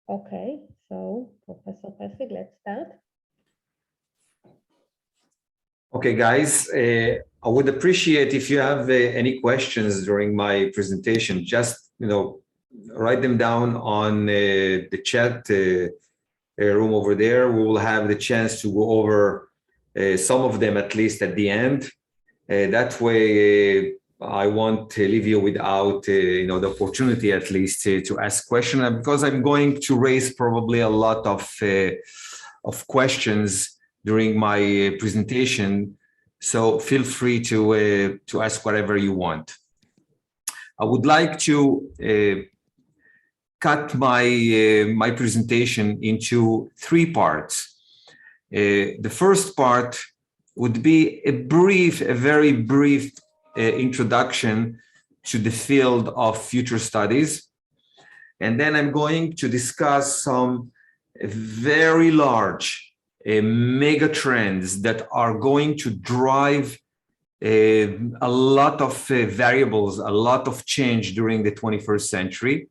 Okay, so Professor Pesig, let's start. Okay, guys, I would appreciate if you have any questions during my presentation. Just write them down on the chat room over there. We will have the chance to go over some of them at least at the end. That way, I won't leave you without the opportunity at least to ask questions, because I'm going to raise probably a lot of questions during my presentation. So feel free to ask whatever you want. I would like to cut my presentation into three parts. The first part would be a very brief introduction to the field of future studies. And then I'm going to discuss some very large mega trends that are going to drive a lot of variables, a lot of change during the 21st century.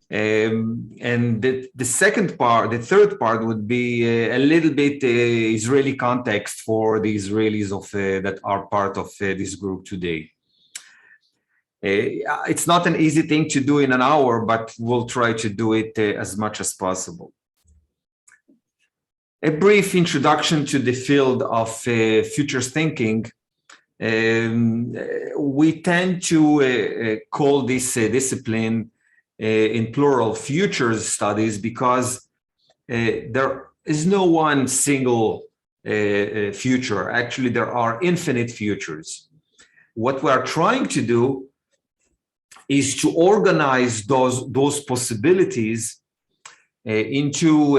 And the second part, the third part would be a little bit Israeli context for the Israelis that are part of this group today. It's not an easy thing to do in an hour, but we'll try to do it as much as possible. A brief introduction to the field of futures thinking. We tend to call this discipline in plural futures studies, because there is no one single future. Actually, there are infinite futures. What we are trying to do is to organize those possibilities into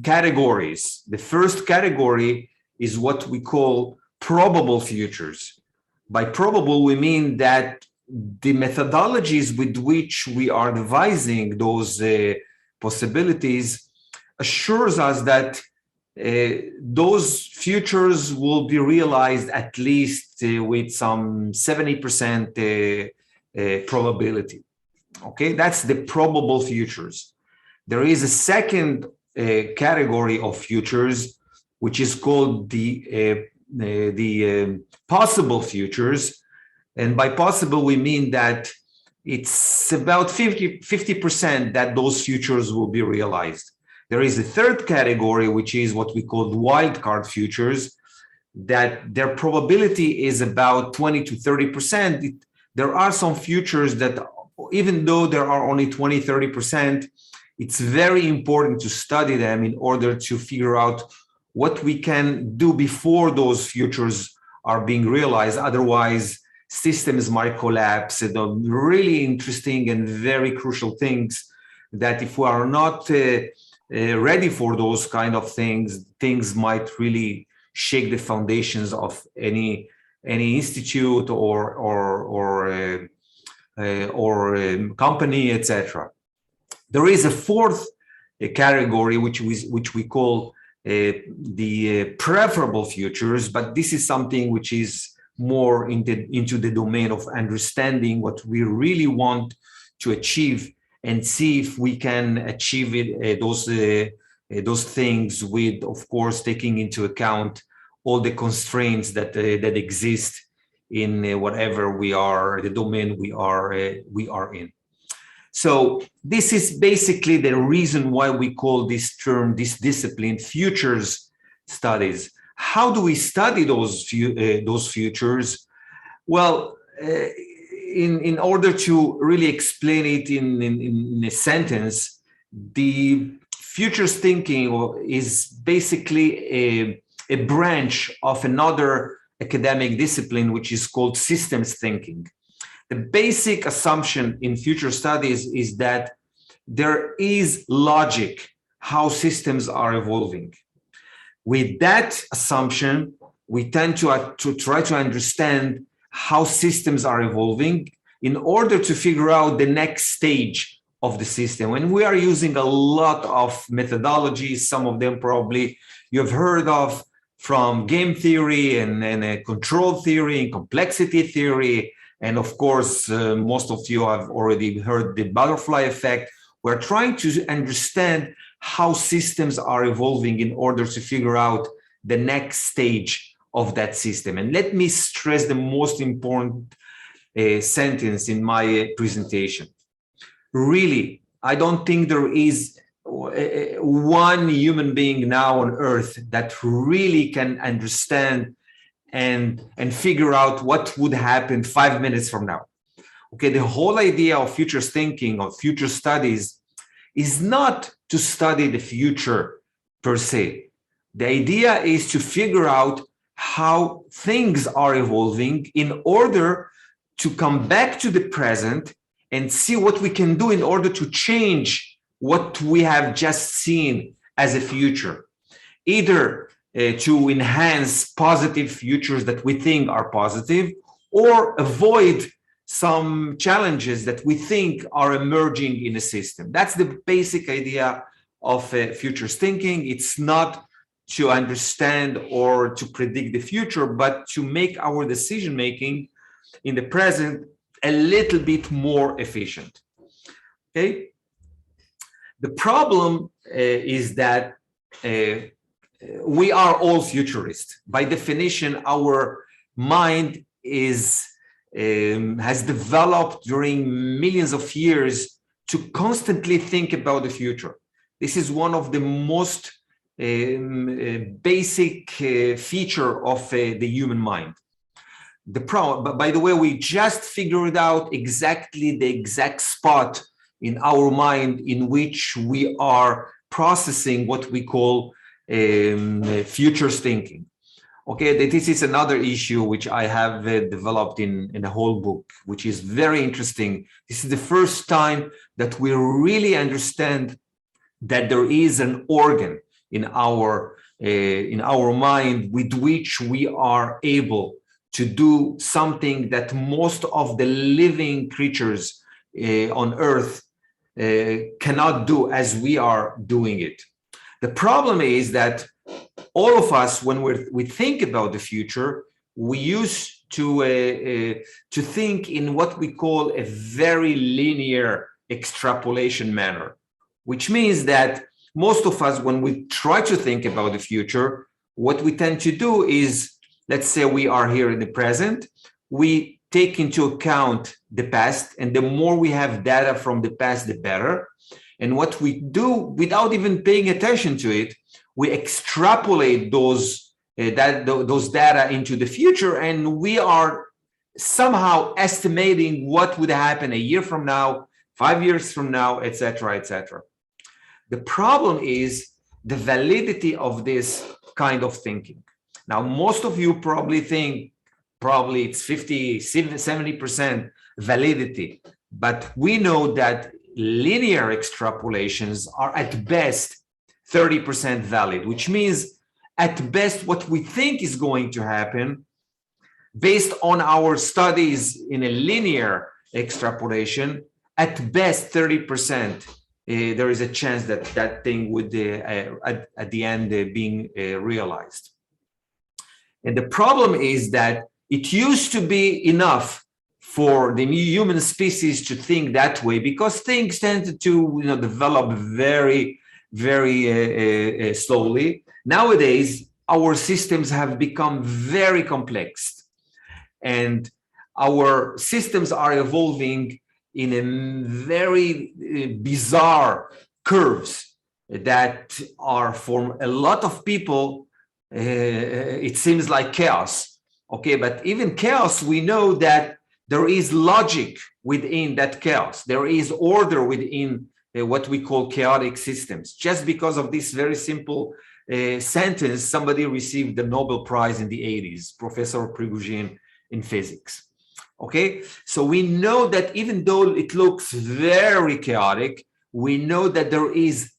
categories. The first category is what we call probable futures. By probable, we mean that the methodologies with which we are devising those possibilities assures us that those futures will be realized at least with some 70% probability. Okay, that's the probable futures. There is a second category of futures, which is called the possible futures. And by possible, we mean that it's about 50% that those futures will be realized. There is a third category, which is what we call wildcard futures, that their probability is about 20 to 30%. There are some futures that, even though there are only 20, 30%, it's very important to study them in order to figure out what we can do before those futures are being realized. Otherwise, systems might collapse. The really interesting and very crucial things that if we are not ready for those kind of things might really shake the foundations of any institute or company, etc. There is a fourth category which we call the preferable futures, but this is something which is more into the domain of understanding what we really want to achieve and see if we can achieve it, those things with, of course, taking into account all the constraints that exist in whatever the domain we are in. So this is basically the reason why we call this discipline, futures studies. How do we study those futures? Well, in order to really explain it in a sentence, the futures thinking is basically a branch of another academic discipline, which is called systems thinking. The basic assumption in future studies is that there is logic how systems are evolving. With that assumption, we tend to try to understand how systems are evolving in order to figure out the next stage of the system. And we are using a lot of methodologies, some of them probably you've heard of, from game theory and control theory and complexity theory. And of course, most of you have already heard the butterfly effect. We're trying to understand how systems are evolving in order to figure out the next stage of that system. And let me stress the most important sentence in my presentation. Really, I don't think there is one human being now on earth that really can understand and figure out what would happen 5 minutes from now. Okay, the whole idea of futures thinking, of future studies, is not to study the future per se. The idea is to figure out how things are evolving in order to come back to the present and see what we can do in order to change what we have just seen as a future, either to enhance positive futures that we think are positive, or avoid some challenges that we think are emerging in the system. That's the basic idea of futures thinking. It's not to understand or to predict the future, but to make our decision making in the present a little bit more efficient. Okay. The problem is that we are all futurists. By definition, our mind has developed during millions of years to constantly think about the future. This is one of the most basic feature of the human mind. But by the way, we just figured out exactly the exact spot in our mind in which we are processing what we call futures thinking. Okay, this is another issue which I have developed in the whole book, which is very interesting. This is the first time that we really understand that there is an organ in our mind with which we are able to do something that most of the living creatures on Earth cannot do as we are doing it. The problem is that all of us, when we think about the future, we used to think in what we call a very linear extrapolation manner, which means that most of us, when we try to think about the future, what we tend to do is, let's say we are here in the present, we take into account the past, and the more we have data from the past, the better. And what we do, without even paying attention to it, we extrapolate those data into the future, and we are somehow estimating what would happen a year from now, 5 years from now, etc., etc. The problem is the validity of this kind of thinking. Now, most of you probably think it's 50, 70% validity, but we know that linear extrapolations are at best 30% valid, which means at best what we think is going to happen based on our studies in a linear extrapolation, at best 30%, there is a chance that that thing would at the end being realized. And the problem is that it used to be enough for the human species to think that way, because things tended to develop very, very slowly. Nowadays, our systems have become very complex, and our systems are evolving in a very bizarre curves that are, for a lot of people, it seems like chaos. Okay, but even chaos, we know that there is logic within that chaos. There is order within what we call chaotic systems. Just because of this very simple sentence, somebody received the Nobel Prize in the 80s, Professor Prigogine in physics. Okay, so we know that even though it looks very chaotic, we know that there is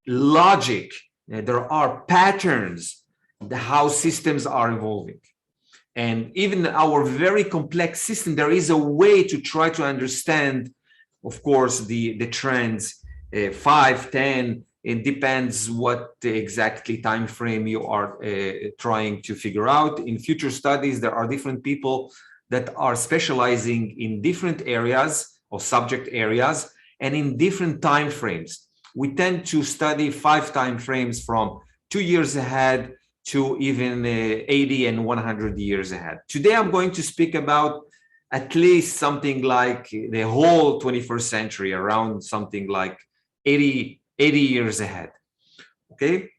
logic, there are patterns, how systems are evolving. And even our very complex system, there is a way to try to understand, of course, the trends, 5, 10, it depends what exactly time frame you are trying to figure out. In future studies, there are different people that are specializing in different areas or subject areas, and in different time frames. We tend to study 5 time frames from 2 years ahead to even 80 and 100 years ahead. Today, I'm going to speak about at least something like the whole 21st century, around something like 80 years ahead, okay?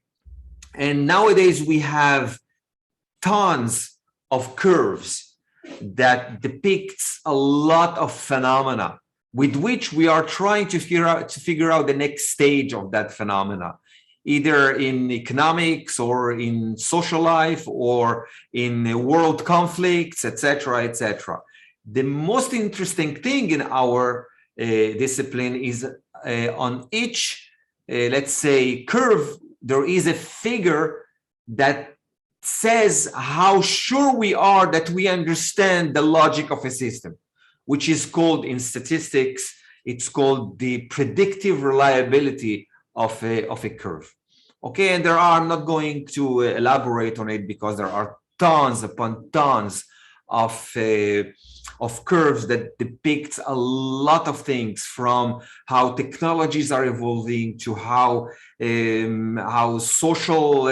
And nowadays we have tons of curves that depicts a lot of phenomena with which we are trying to figure out the next stage of that phenomena, either in economics or in social life or in world conflicts, etc., etc. The most interesting thing in our discipline is on each, let's say, curve, there is a figure that says how sure we are that we understand the logic of a system, which is called in statistics, it's called the predictive reliability of a curve. Okay, and I'm not going to elaborate on it because there are tons upon tons of curves that depict a lot of things, from how technologies are evolving to how social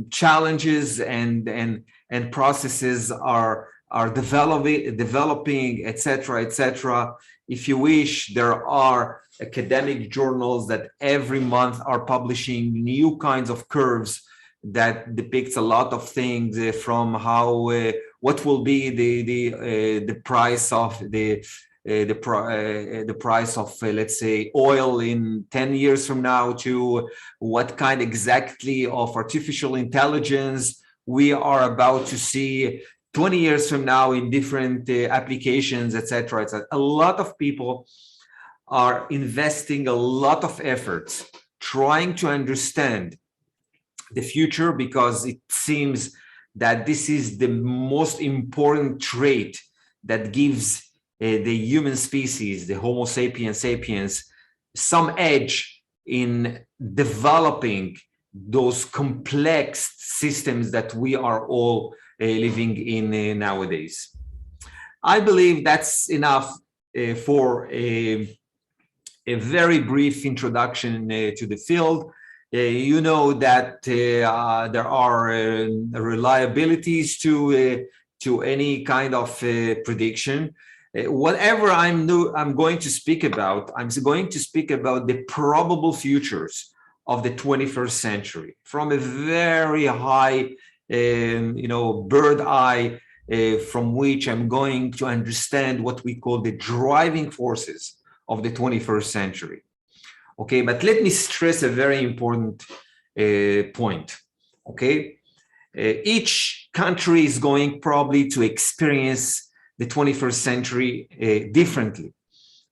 challenges and processes are developing, etc., etc. If you wish, there are academic journals that every month are publishing new kinds of curves that depicts a lot of things, from how what will be the price of the price of let's say oil in 10 years from now, to what kind exactly of artificial intelligence we are about to see 20 years from now in different applications, etc. etc. A lot of people are investing a lot of efforts trying to understand the future, because it seems that this is the most important trait that gives the human species, the Homo sapiens, some edge in developing those complex systems that we are all living in nowadays. I believe that's enough for a very brief introduction to the field. You know that there are reliabilities to any kind of prediction. Whatever I'm going to speak about, I'm going to speak about the probable futures of the 21st century from a very high, bird eye, from which I'm going to understand what we call the driving forces of the 21st century. Okay, but let me stress a very important point. Okay, each country is going probably to experience the 21st century differently.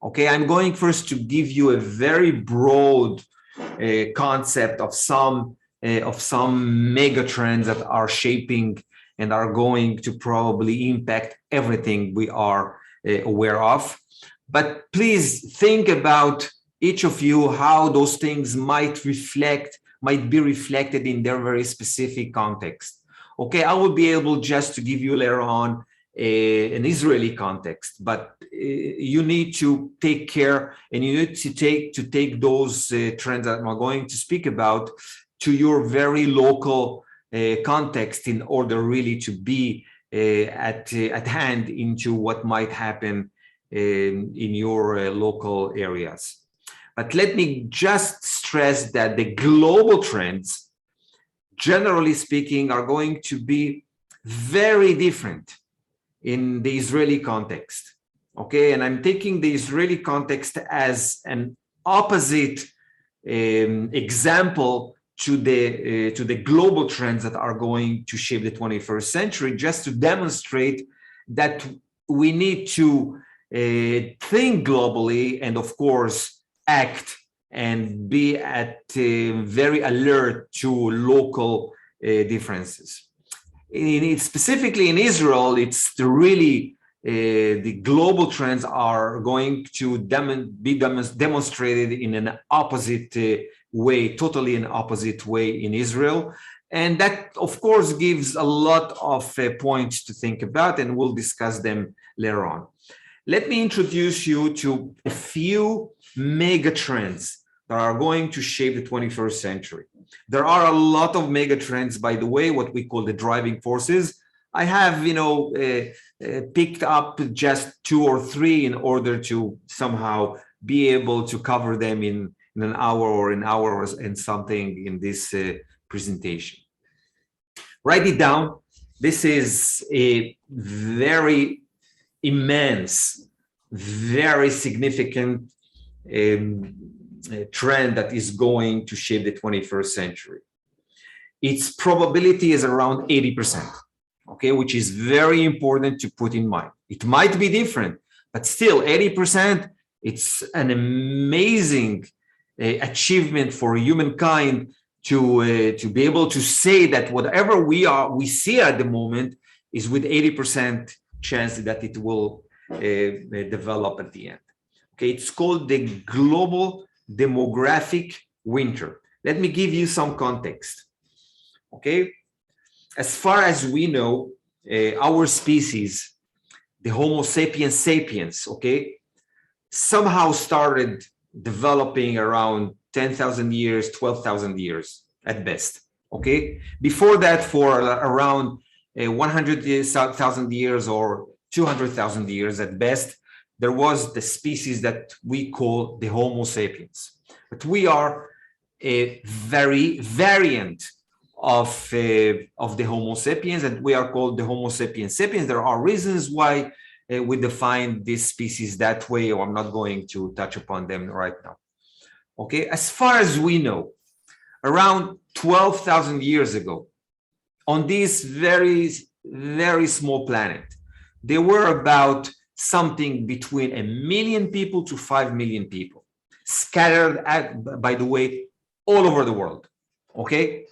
Okay, I'm going first to give you a very broad concept of some mega trends that are shaping and are going to probably impact everything we are aware of. But please think about, each of you, how those things might be reflected in their very specific context. Okay, I will be able just to give you later on an Israeli context, but you need to take care, and you need to take those trends that I'm going to speak about to your very local context, in order really to be at hand into what might happen in your local areas. But let me just stress that the global trends, generally speaking, are going to be very different in the Israeli context. Okay, and I'm taking the Israeli context as an opposite example to the global trends that are going to shape the 21st century, just to demonstrate that we need to think globally and, of course, act and be very alert to local differences. Specifically in Israel, it's the global trends are going to be demonstrated in an opposite way, totally an opposite way in Israel. And that, of course, gives a lot of points to think about, and we'll discuss them later on. let me introduce you to a few mega trends that are going to shape the 21st century. There are a lot of mega trends, by the way, what we call the driving forces. I have, picked up just 2 or 3 in order to somehow be able to cover them in an hour or an hour and something in this presentation. Write it down. This is a very immense, very significant trend that is going to shape the 21st century. Its probability is around 80%, okay, which is very important to put in mind. It might be different, but still 80%, it's an amazing achievement for humankind to be able to say that whatever we see at the moment is with 80% chance that it will develop at the end. Okay, it's called the global demographic winter. Let me give you some context. Okay, as far as we know, our species, the Homo sapiens, okay, somehow started developing around 10,000 years, 12,000 years at best. Okay, before that, for around 100,000 years or 200,000 years at best, there was the species that we call the Homo sapiens. But we are a very variant of the Homo sapiens, and we are called the Homo sapiens sapiens. There are reasons why we define this species that way, or I'm not going to touch upon them right now. Okay, as far as we know, around 12,000 years ago, on this very, very small planet, there were about something between 1 million people to 5 million people, scattered, by the way, all over the world. Okay,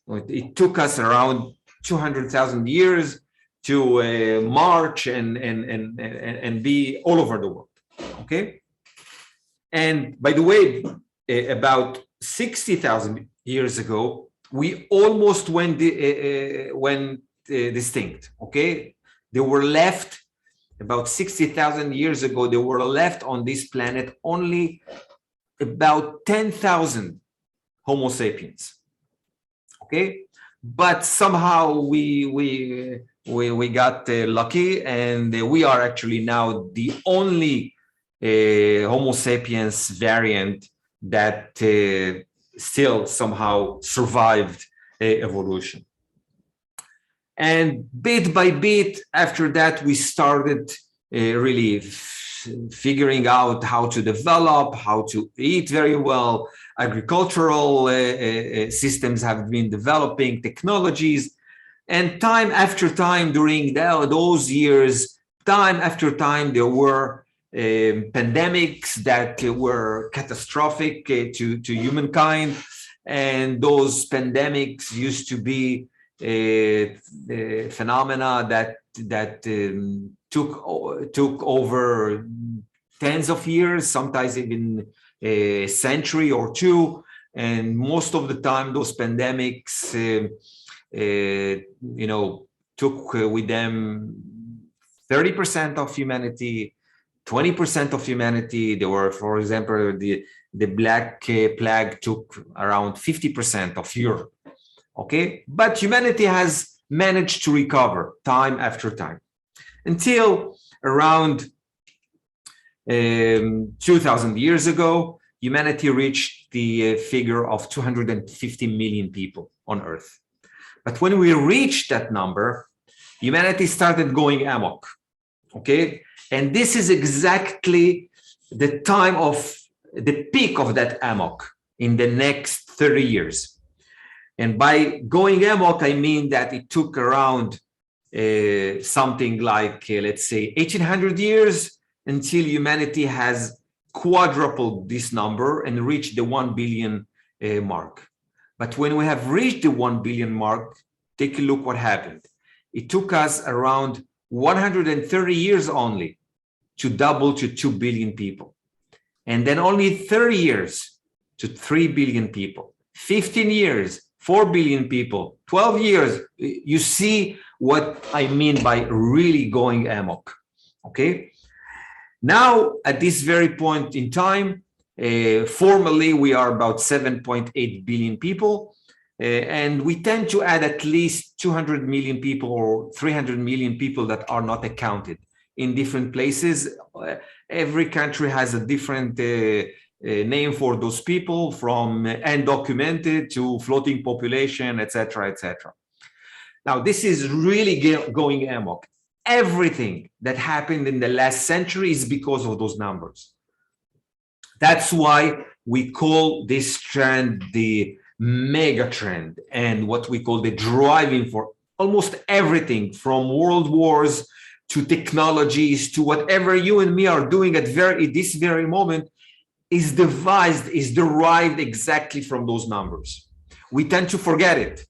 it took us around 200,000 years to march and be all over the world. Okay, and by the way, about 60,000 years ago, we almost went distinct. Okay, they were left about 60,000 years ago. They were left on this planet only about 10,000 Homo sapiens. Okay, but somehow we got lucky, and we are actually now the only Homo sapiens variant that still somehow survived evolution. And bit by bit, after that, we started really figuring out how to develop, how to eat very well. Agricultural systems have been developing, technologies, and time after time during those years, time after time, there were pandemics that were catastrophic to humankind, and those pandemics used to be phenomena that took over tens of years, sometimes even a century or two, and most of the time those pandemics took with them 30% of humanity, 20% of humanity. There were, for example, the Black Plague took around 50% of Europe. Okay, but humanity has managed to recover time after time until around 2,000 years ago, humanity reached the figure of 250 million people on Earth. But when we reached that number, humanity started going amok. Okay, and this is exactly the time of the peak of that amok in the next 30 years. And by going amok, I mean that it took around something like, let's say, 1,800 years until humanity has quadrupled this number and reached the 1 billion mark. But when we have reached the 1 billion mark, take a look what happened. It took us around 130 years only to double to 2 billion people. And then only 30 years to 3 billion people. 15 years, 4 billion people. 12 years. You see what I mean by really going amok. Okay? Now, at this very point in time, formally, we are about 7.8 billion people, and we tend to add at least 200 million people or 300 million people that are not accounted in different places. Every country has a different name for those people, from undocumented to floating population, etc., etc. Now, this is really going amok. Everything that happened in the last century is because of those numbers. That's why we call this trend the mega trend, and what we call the driving for almost everything from world wars to technologies to whatever you and me are doing at this very moment is derived exactly from those numbers. We tend to forget it,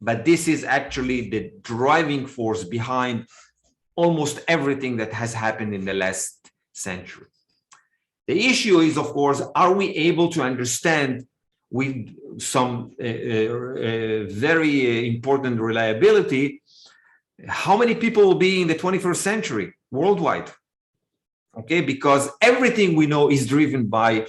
but this is actually the driving force behind almost everything that has happened in the last century. The issue is, of course, are we able to understand with some very important reliability how many people will be in the 21st century worldwide? Okay, because everything we know is driven by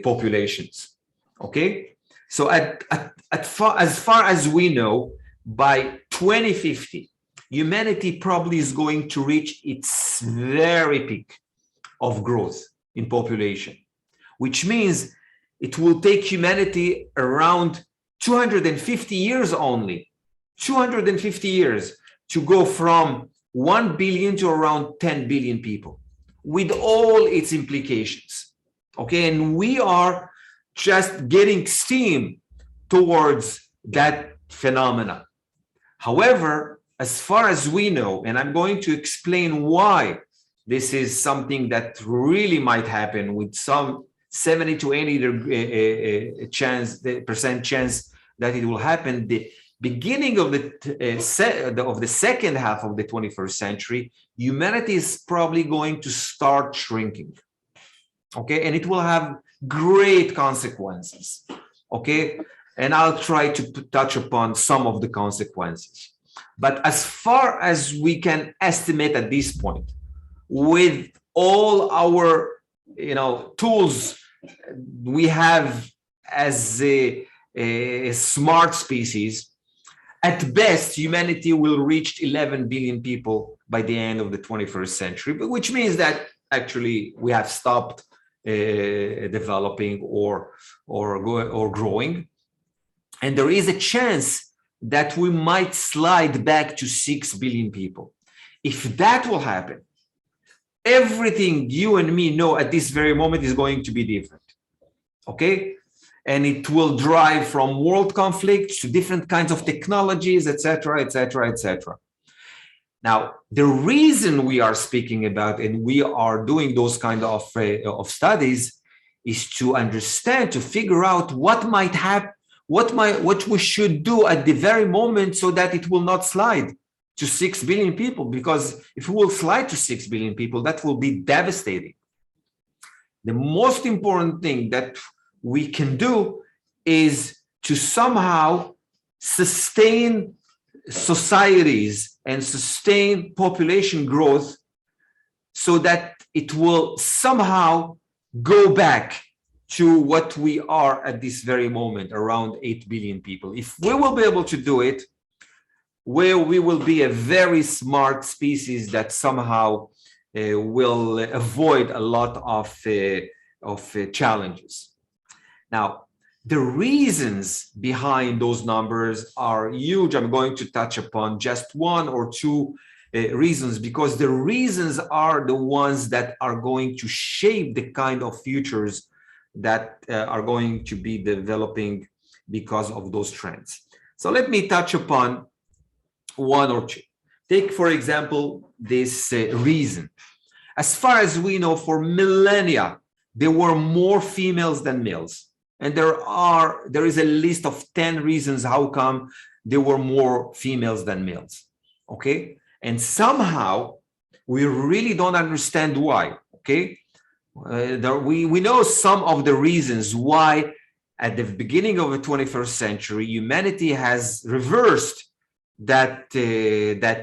populations. Okay, so as far as we know, by 2050, humanity probably is going to reach its very peak of growth in population, which means it will take humanity around 250 years only, 250 years to go from 1 billion to around 10 billion people, with all its implications. Okay, and we are just getting steam towards that phenomena. However, as far as we know, and I'm going to explain why this is something that really might happen with some 70 to 80% chance that it will happen. The beginning of the second half of the 21st century, humanity is probably going to start shrinking. Okay, and it will have great consequences. Okay, and I'll try to touch upon some of the consequences. But as far as we can estimate at this point, with all our tools we have as a smart species, at best humanity will reach 11 billion people by the end of the 21st century, which means that actually we have stopped developing or growing, and there is a chance that we might slide back to 6 billion people. If that will happen, everything you and me know at this very moment is going to be different. Okay, and it will drive from world conflicts to different kinds of technologies, etc., etc., etc. Now, the reason we are speaking about and we are doing those kind of studies is to understand, to figure out what might happen, what we should do at the very moment so that it will not slide to 6 billion people, because if we will slide to 6 billion people, that will be devastating. The most important thing that we can do is to somehow sustain societies and sustain population growth so that it will somehow go back to what we are at this very moment, around 8 billion people. If we will be able to do it, where we will be a very smart species that somehow will avoid a lot of challenges. Now, the reasons behind those numbers are huge. I'm going to touch upon just one or two reasons, because the reasons are the ones that are going to shape the kind of futures that are going to be developing because of those trends. So let me touch upon one or two. Take, for example, this reason. As far as we know, for millennia, there were more females than males. And there is a list of 10 reasons how come there were more females than males. Okay? And somehow, we really don't understand why. Okay? We know some of the reasons why at the beginning of the 21st century, humanity has reversed that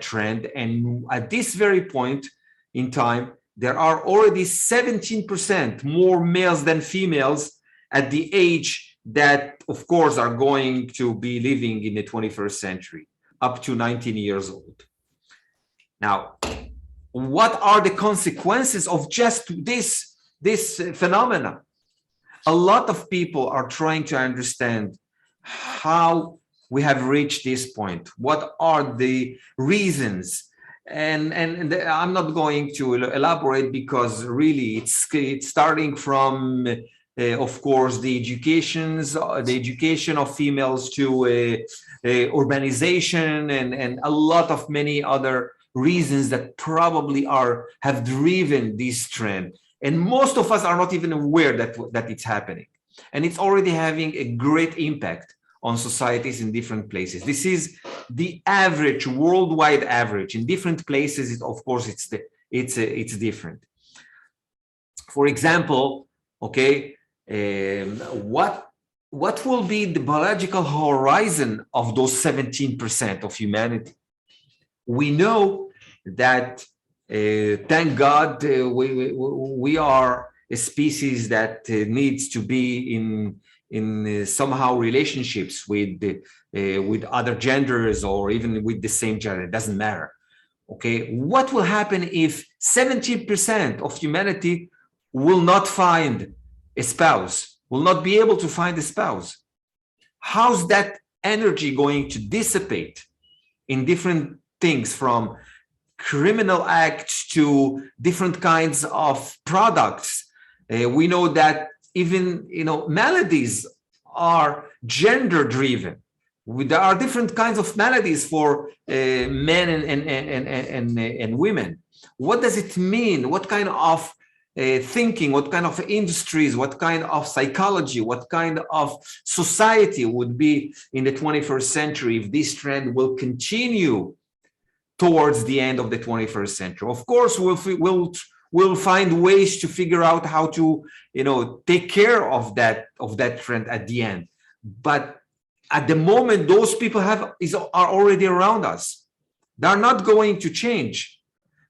trend, and at this very point in time, there are already 17% more males than females at the age that, of course, are going to be living in the 21st century, up to 19 years old. Now, what are the consequences of just this phenomena? A lot of people are trying to understand how we have reached this point. What are the reasons? And I'm not going to elaborate because really it's starting from, of course, the education of females to urbanization and a lot of many other reasons that probably have driven this trend. And most of us are not even aware that it's happening. And it's already having a great impact on societies in different places. This is the average, worldwide average. In different places, of course, it's different. For example, okay, what will be the biological horizon of those 17% of humanity? We know that, thank God, we are a species that needs to be in somehow relationships with other genders or even with the same gender. It doesn't matter. Okay, what will happen if 17% of humanity will not find a spouse, will not be able to find a spouse? How's that energy going to dissipate in different things, from criminal acts to different kinds of products? We know that even, maladies are gender driven. There are different kinds of maladies for men and women. What does it mean? What kind of thinking, what kind of industries, what kind of psychology, what kind of society would be in the 21st century if this trend will continue towards the end of the 21st century? Of course, we'll find ways to figure out how to, take care of that trend at the end. But at the moment, those people are already around us. They're not going to change.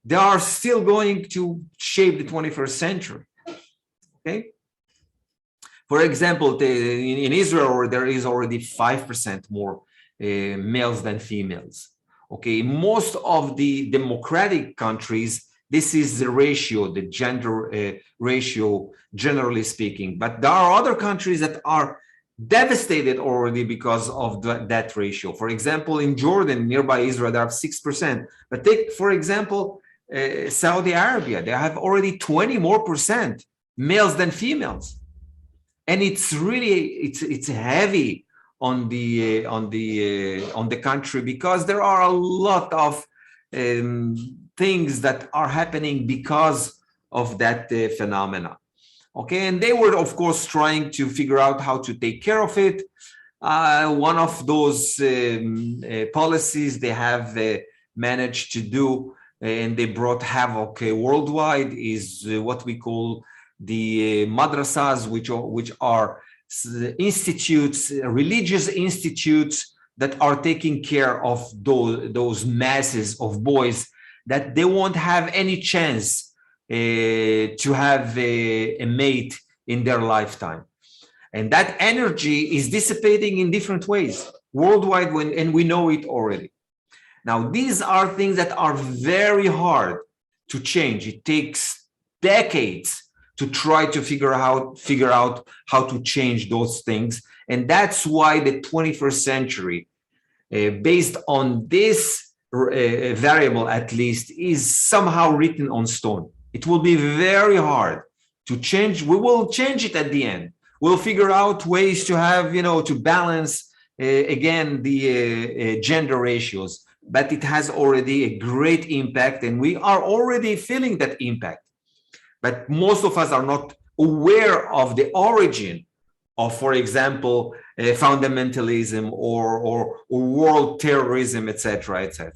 They are still going to shape the 21st century. Okay. For example, in Israel, there is already 5% more males than females. Okay, most of the democratic countries, this is the ratio, the gender ratio, generally speaking. But there are other countries that are devastated already because of that ratio. For example, in Jordan, nearby Israel, they have 6%. But take, for example, Saudi Arabia, they have already 20% more males than females. And it's really, it's heavy on the country, because there are a lot of things that are happening because of that phenomena. Okay, and they were, of course, trying to figure out how to take care of it. One of those policies they have managed to do, and they brought havoc worldwide, is what we call the Madrasas, which are institutes, religious institutes that are taking care of those masses of boys that they won't have any chance to have a mate in their lifetime. And that energy is dissipating in different ways worldwide, and we know it already. Now, these are things that are very hard to change. It takes decades to try to figure out how to change those things. And that's why the 21st century, based on this variable at least, is somehow written on stone. It will be very hard to change. We will change it at the end. We'll figure out ways to have, to balance, again, the gender ratios. But it has already a great impact, and we are already feeling that impact. But most of us are not aware of the origin of, for example, fundamentalism or world terrorism, etc., etc.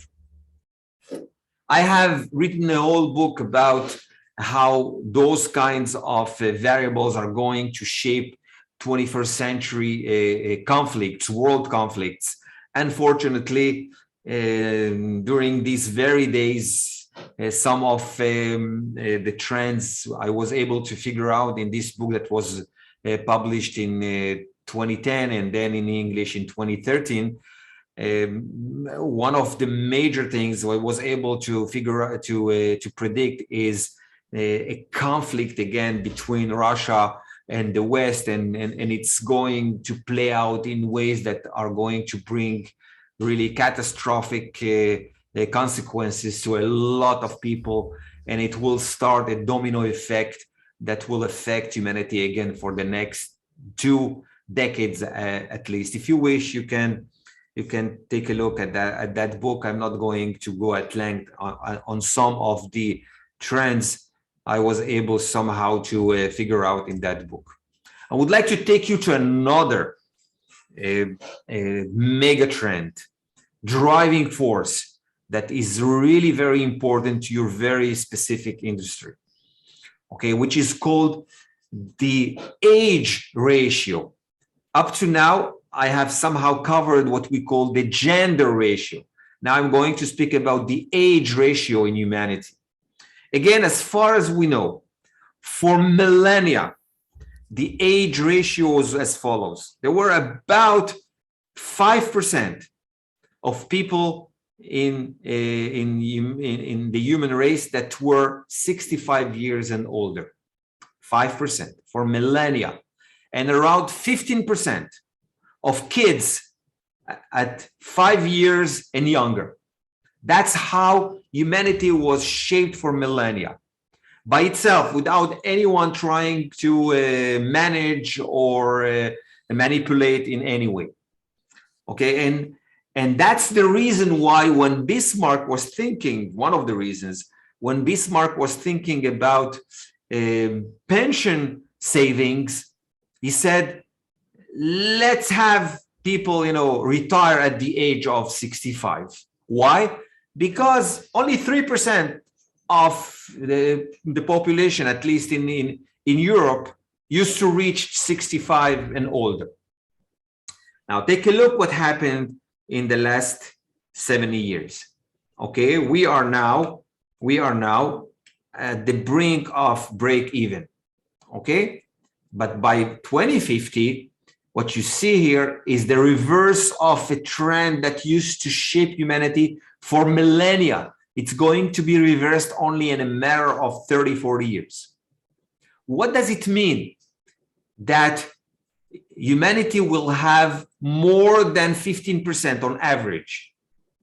I have written a whole book about how those kinds of variables are going to shape 21st century conflicts, world conflicts. Unfortunately, during these very days, some of the trends I was able to figure out in this book that was published in 2010 and then in English in 2013. One of the major things I was able to figure out to predict is a conflict again between Russia and the West, and it's going to play out in ways that are going to bring really catastrophic consequences to a lot of people, and it will start a domino effect that will affect humanity again for the next 2 decades at least. If you wish, you can take a look at that book. I'm not going to go at length on some of the trends I was able somehow to figure out in that book. I would like to take you to another mega trend, driving force that is really very important to your very specific industry, okay, which is called the age ratio. Up to now, I have somehow covered what we call the gender ratio. Now I'm going to speak about the age ratio in humanity. Again, as far as we know, for millennia, the age ratio was as follows. There were about 5% of people in the human race that were 65 years and older. 5% for millennia, and around 15% of kids at 5 years and younger. That's how humanity was shaped for millennia, by itself, without anyone trying to manage or manipulate in any way. Okay, and that's the reason why when Bismarck was thinking, one of the reasons, when Bismarck was thinking about pension savings, he said, let's have people, retire at the age of 65. Why? Because only 3% of the population, at least in Europe, used to reach 65 and older. Now, take a look what happened in the last 70 years. Okay, we are now at the brink of break even. Okay, but by 2050, what you see here is the reverse of a trend that used to shape humanity for millennia. It's going to be reversed only in a matter of 30, 40 years. What does it mean? That humanity will have more than 15% on average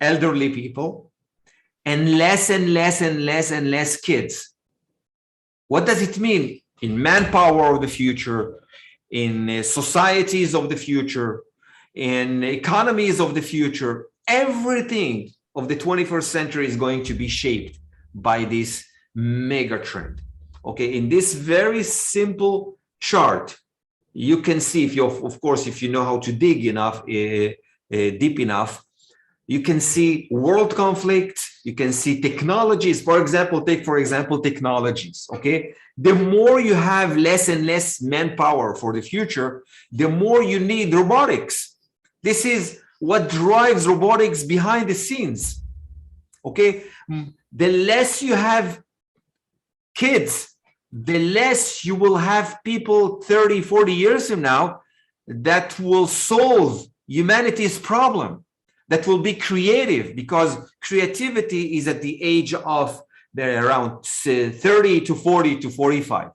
elderly people and less and less and less and less kids. What does it mean in manpower of the future, in societies of the future, in economies of the future? Everything of the 21st century is going to be shaped by this mega trend. Okay, in this very simple chart, you can see, if you know how to dig enough, deep enough, you can see world conflict, you can see technologies. For example, take technologies, okay? The more you have less and less manpower for the future, the more you need robotics. This is what drives robotics behind the scenes, okay? The less you have kids, the less you will have people 30, 40 years from now that will solve humanity's problem, that will be creative, because creativity is at the age of around 30 to 40 to 45.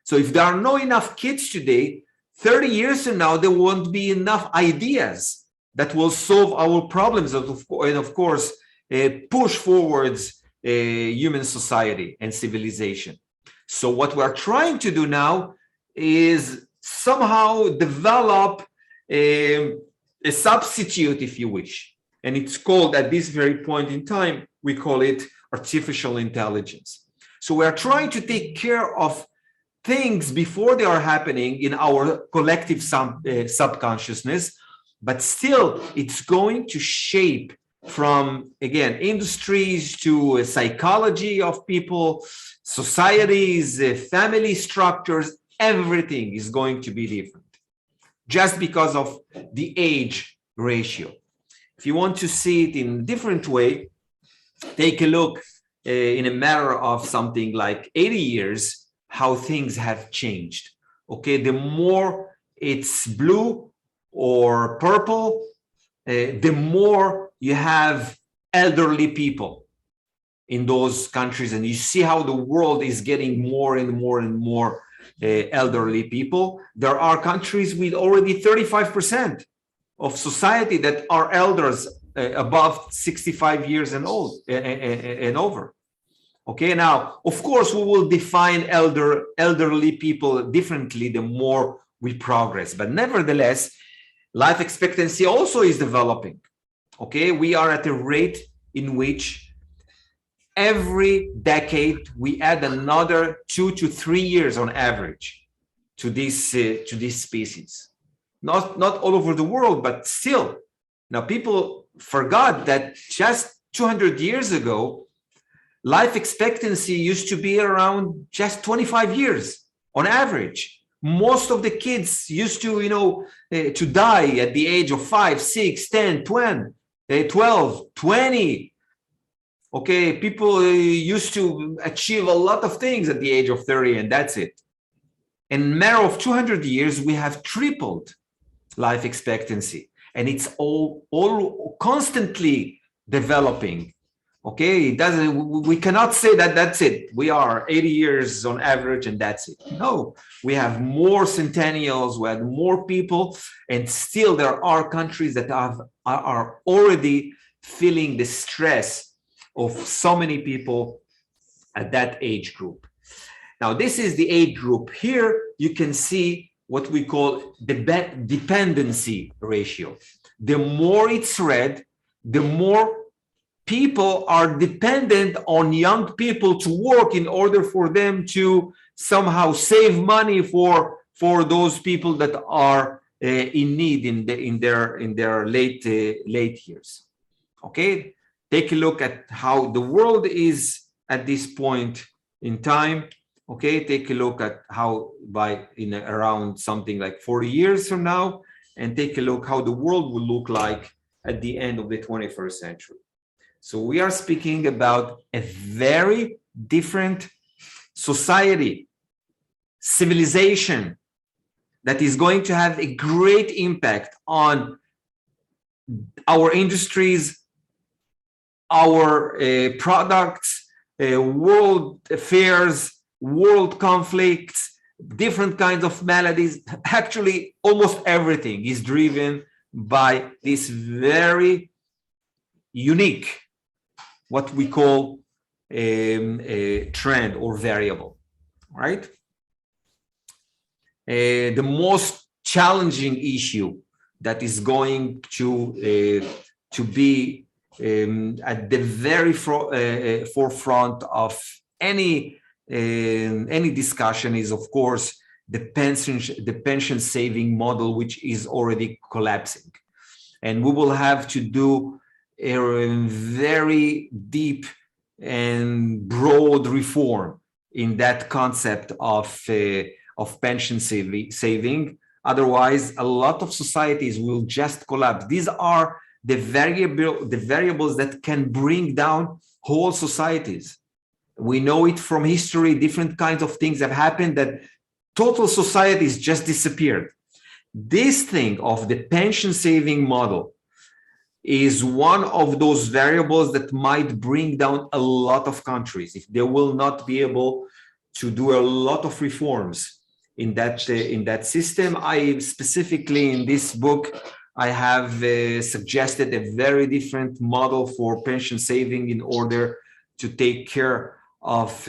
So if there are not enough kids today, 30 years from now, there won't be enough ideas that will solve our problems and of course, push forwards human society and civilization. So what we're trying to do now is somehow develop a substitute, if you wish. And it's called, at this very point in time, we call it artificial intelligence. So we're trying to take care of things before they are happening in our collective subconsciousness, but still it's going to shape from, again, industries to psychology of people, societies, family structures. Everything is going to be different just because of the age ratio. If you want to see it in a different way, take a look in a matter of something like 80 years, how things have changed. Okay, the more it's blue or purple, the more you have elderly people in those countries, and you see how the world is getting more and more and more elderly people. There are countries with already 35% of society that are elders above 65 years and old and over. Okay, now, of course, we will define elderly people differently the more we progress, but nevertheless, life expectancy also is developing. Okay, we are at a rate in which every decade we add another 2 to 3 years on average to this species. Not all over the world, but still. Now, people forgot that just 200 years ago, life expectancy used to be around just 25 years on average. Most of the kids used to, to die at the age of 5, 6, 10, 20, 12, 20. Okay, people used to achieve a lot of things at the age of 30, and that's it. In a matter of 200 years, we have tripled life expectancy, and it's all constantly developing. Okay, we cannot say that that's it. We are 80 years on average and that's it. No, we have more centennials, we have more people, and still there are countries that are already feeling the stress of so many people at that age group. Now, this is the age group. Here you can see what we call the dependency ratio. The more it's red, the more people are dependent on young people to work in order for them to somehow save money for those people that are in need in their late years. Okay, take a look at how the world is at this point in time. Okay, take a look at how around something like 40 years from now, and take a look how the world will look like at the end of the 21st century. So we are speaking about a very different society, civilization that is going to have a great impact on our industries, our products, world affairs, world conflicts, different kinds of maladies. Actually, almost everything is driven by this very unique, what we call a trend or variable, right? The most challenging issue that is going to be at the very forefront of any discussion is, of course, the pension saving model, which is already collapsing, and we will have to do a very deep and broad reform in that concept of pension saving. Otherwise, a lot of societies will just collapse. These are the variables that can bring down whole societies. We know it from history. Different kinds of things have happened that total societies just disappeared. This thing of the pension saving model is one of those variables that might bring down a lot of countries if they will not be able to do a lot of reforms in that system. I specifically in this book, I have suggested a very different model for pension saving in order to take care of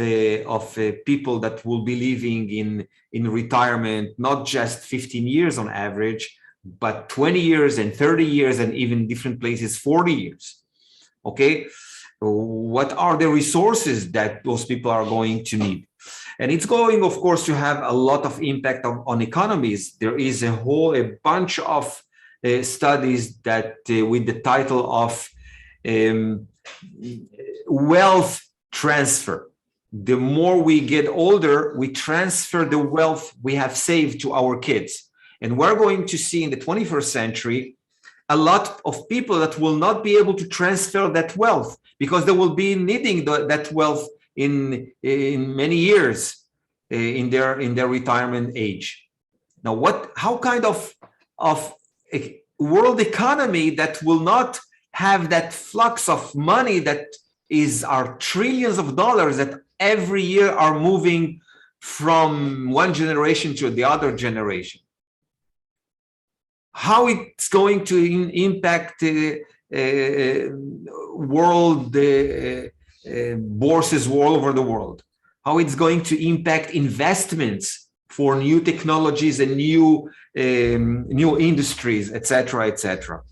people that will be living in retirement, not just 15 years on average, but 20 years and 30 years, and even different places 40 years. Okay, what are the resources that those people are going to need? And it's going, of course, to have a lot of impact on economies. There is a bunch of studies that with the title of wealth transfer. The more we get older, we transfer the wealth we have saved to our kids. And we're going to see in the 21st century a lot of people that will not be able to transfer that wealth because they will be needing that wealth in many years in their retirement age. Now, how kind of a world economy that will not have that flux of money that are trillions of dollars that every year are moving from one generation to the other generation? How it's going to impact world bourses all over the world? How it's going to impact investments for new technologies and new industries, etc., etc.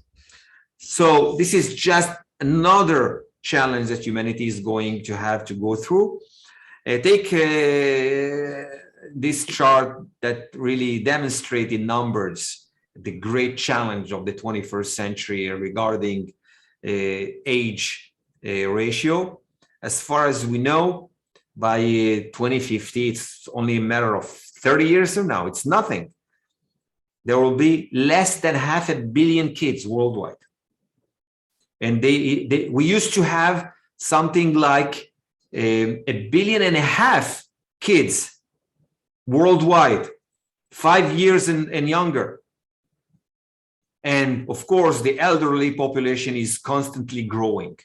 So this is just another challenge that humanity is going to have to go through. Take this chart that really demonstrates in numbers the great challenge of the 21st century regarding age ratio. As far as we know, by 2050, it's only a matter of 30 years from now. It's nothing. There will be less than 500 million kids worldwide. And we used to have something like 1.5 billion kids worldwide, 5 years and younger. And of course, the elderly population is constantly growing,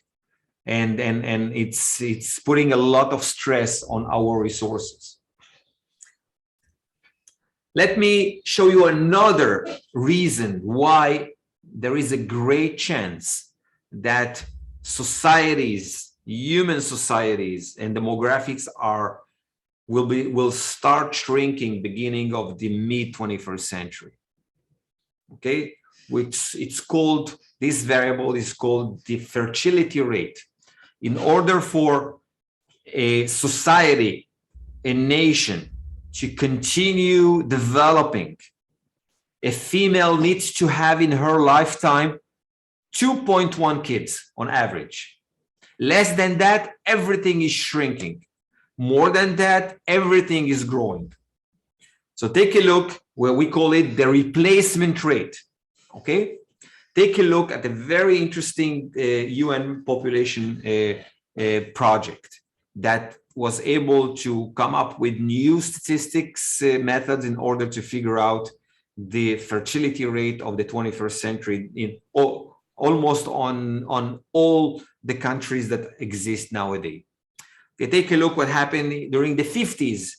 and it's putting a lot of stress on our resources. Let me show you another reason why there is a great chance that societies, human societies, and demographics will start shrinking beginning of the mid-21st century. Okay, which it's called, this variable is called the fertility rate. In order for a society, a nation to continue developing, a female needs to have in her lifetime 2.1 kids on average. Less than that, everything is shrinking. More than that, everything is growing. So take a look where we call it the replacement rate. Okay, take a look at a very interesting UN population project that was able to come up with new statistics methods in order to figure out the fertility rate of the 21st century in almost on all the countries that exist nowadays. Okay, take a look what happened during the 50s,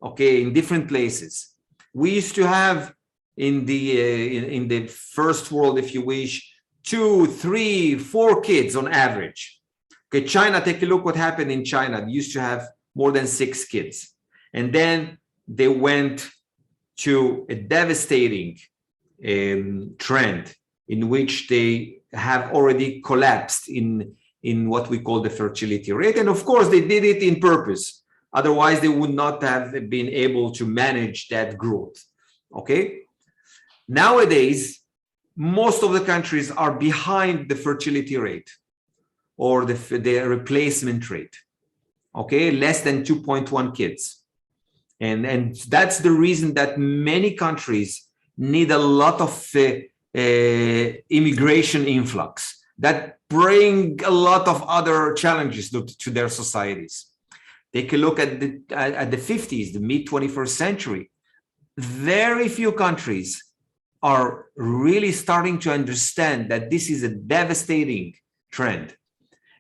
okay, in different places. We used to have in the first world, if you wish, 2, 3, 4 kids on average. Okay, China, take a look what happened in China. They used to have more than 6 kids. And then they went to a devastating trend in which they have already collapsed in what we call the fertility rate. And of course, they did it in purpose. Otherwise, they would not have been able to manage that growth. Okay. Nowadays, most of the countries are behind the fertility rate or the replacement rate. Okay, less than 2.1 kids. And that's the reason that many countries need a lot of immigration influx that bring a lot of other challenges to their societies. Take a look at the 50s, the mid-21st century. Very few countries are really starting to understand that this is a devastating trend.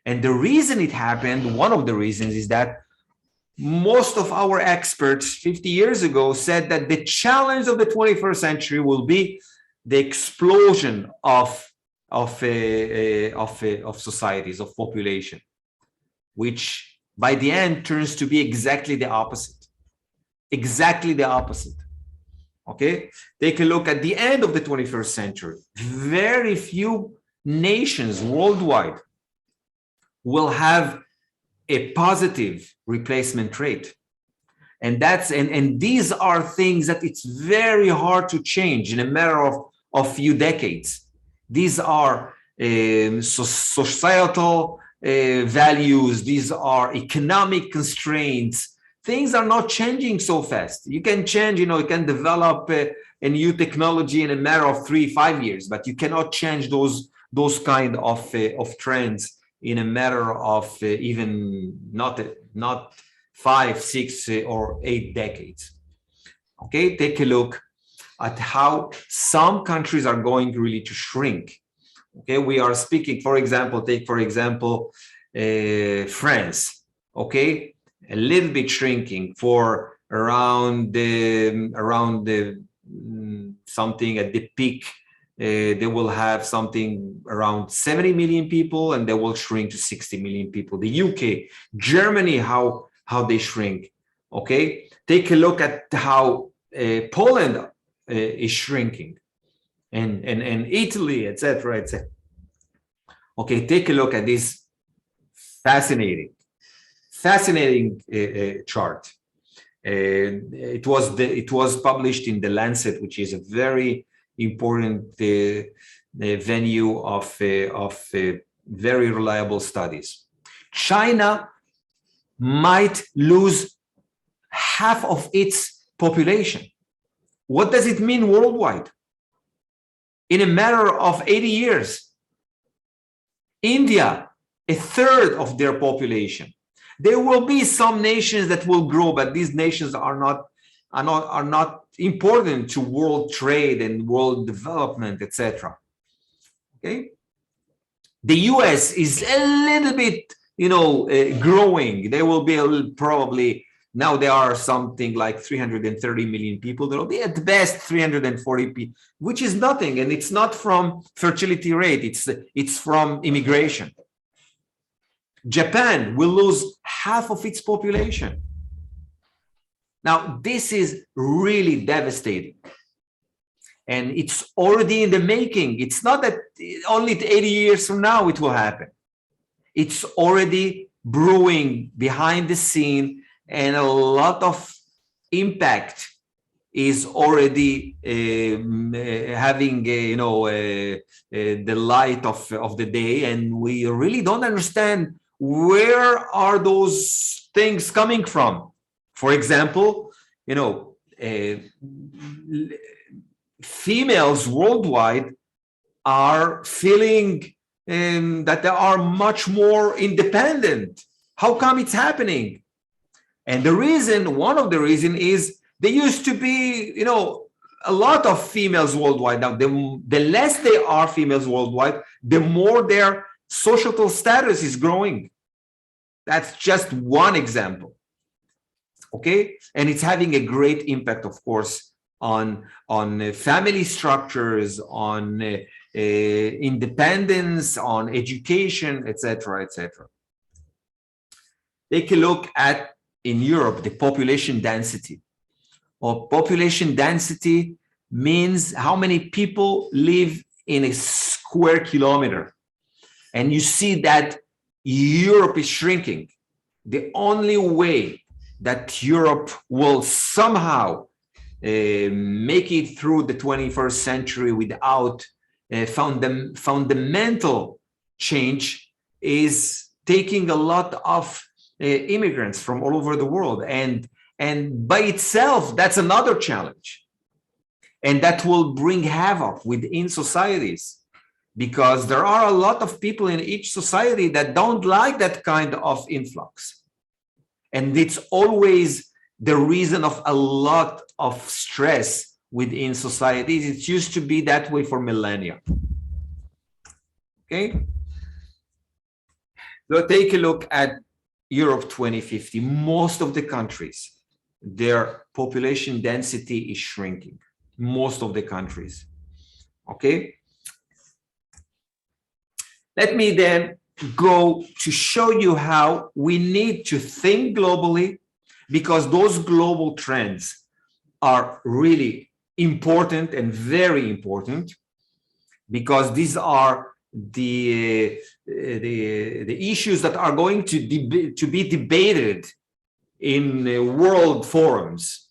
And the reason it happened, one of the reasons, is that most of our experts 50 years ago said that the challenge of the 21st century will be the explosion of societies, of population, which by the end turns to be exactly the opposite. Exactly the opposite. Okay, take a look at the end of the 21st century. Very few nations worldwide will have a positive replacement rate. And these are things that it's very hard to change in a matter of few decades. These are societal values. These are economic constraints. Things are not changing so fast. You can change, you can develop a new technology in a matter of 3-5 years, but you cannot change those kind of trends in a matter of even not 5, 6, or 8 decades. Okay, take a look at how some countries are going really to shrink. Okay, we are speaking, for example, France. Okay, a little bit shrinking for around something at the peak. They will have something around 70 million people, and they will shrink to 60 million people. The UK, Germany, how they shrink. Okay, take a look at how Poland is shrinking, and Italy, etc., etc. Okay, take a look at this fascinating chart. It was published in the Lancet, which is a very important venue of very reliable studies. China might lose half of its population. What does it mean worldwide? In a matter of 80 years. India, a third of their population. There will be some nations that will grow, but these nations are not important to world trade and world development, etc. Okay, the U.S. is a little bit, growing. There will be probably, now there are something like 330 million people. There will be at best 340 people, which is nothing, and it's not from fertility rate. It's from immigration. Japan will lose half of its population. Now, this is really devastating. And it's already in the making. It's not that only 80 years from now it will happen. It's already brewing behind the scene, and a lot of impact is already having the light of the day, and we really don't understand where are those things coming from. For example, females worldwide are feeling that they are much more independent. How come it's happening? And one of the reasons is there used to be, a lot of females worldwide. Now, the less they are females worldwide, the more their societal status is growing. That's just one example. Okay, and it's having a great impact, of course, on family structures, on independence, on education, etc., etc. Take a look at, in Europe, the population density. Or population density means how many people live in a square kilometer. And you see that Europe is shrinking. The only way that Europe will somehow make it through the 21st century without fundamental change is taking a lot of immigrants from all over the world. And by itself, that's another challenge. And that will bring havoc within societies, because there are a lot of people in each society that don't like that kind of influx. And it's always the reason of a lot of stress within societies. It used to be that way for millennia. Okay. So take a look at Europe 2050. Most of the countries, their population density is shrinking. Most of the countries. Okay. Let me then go to show you how we need to think globally, because those global trends are really important and very important, because these are the issues that are going to be debated in world forums.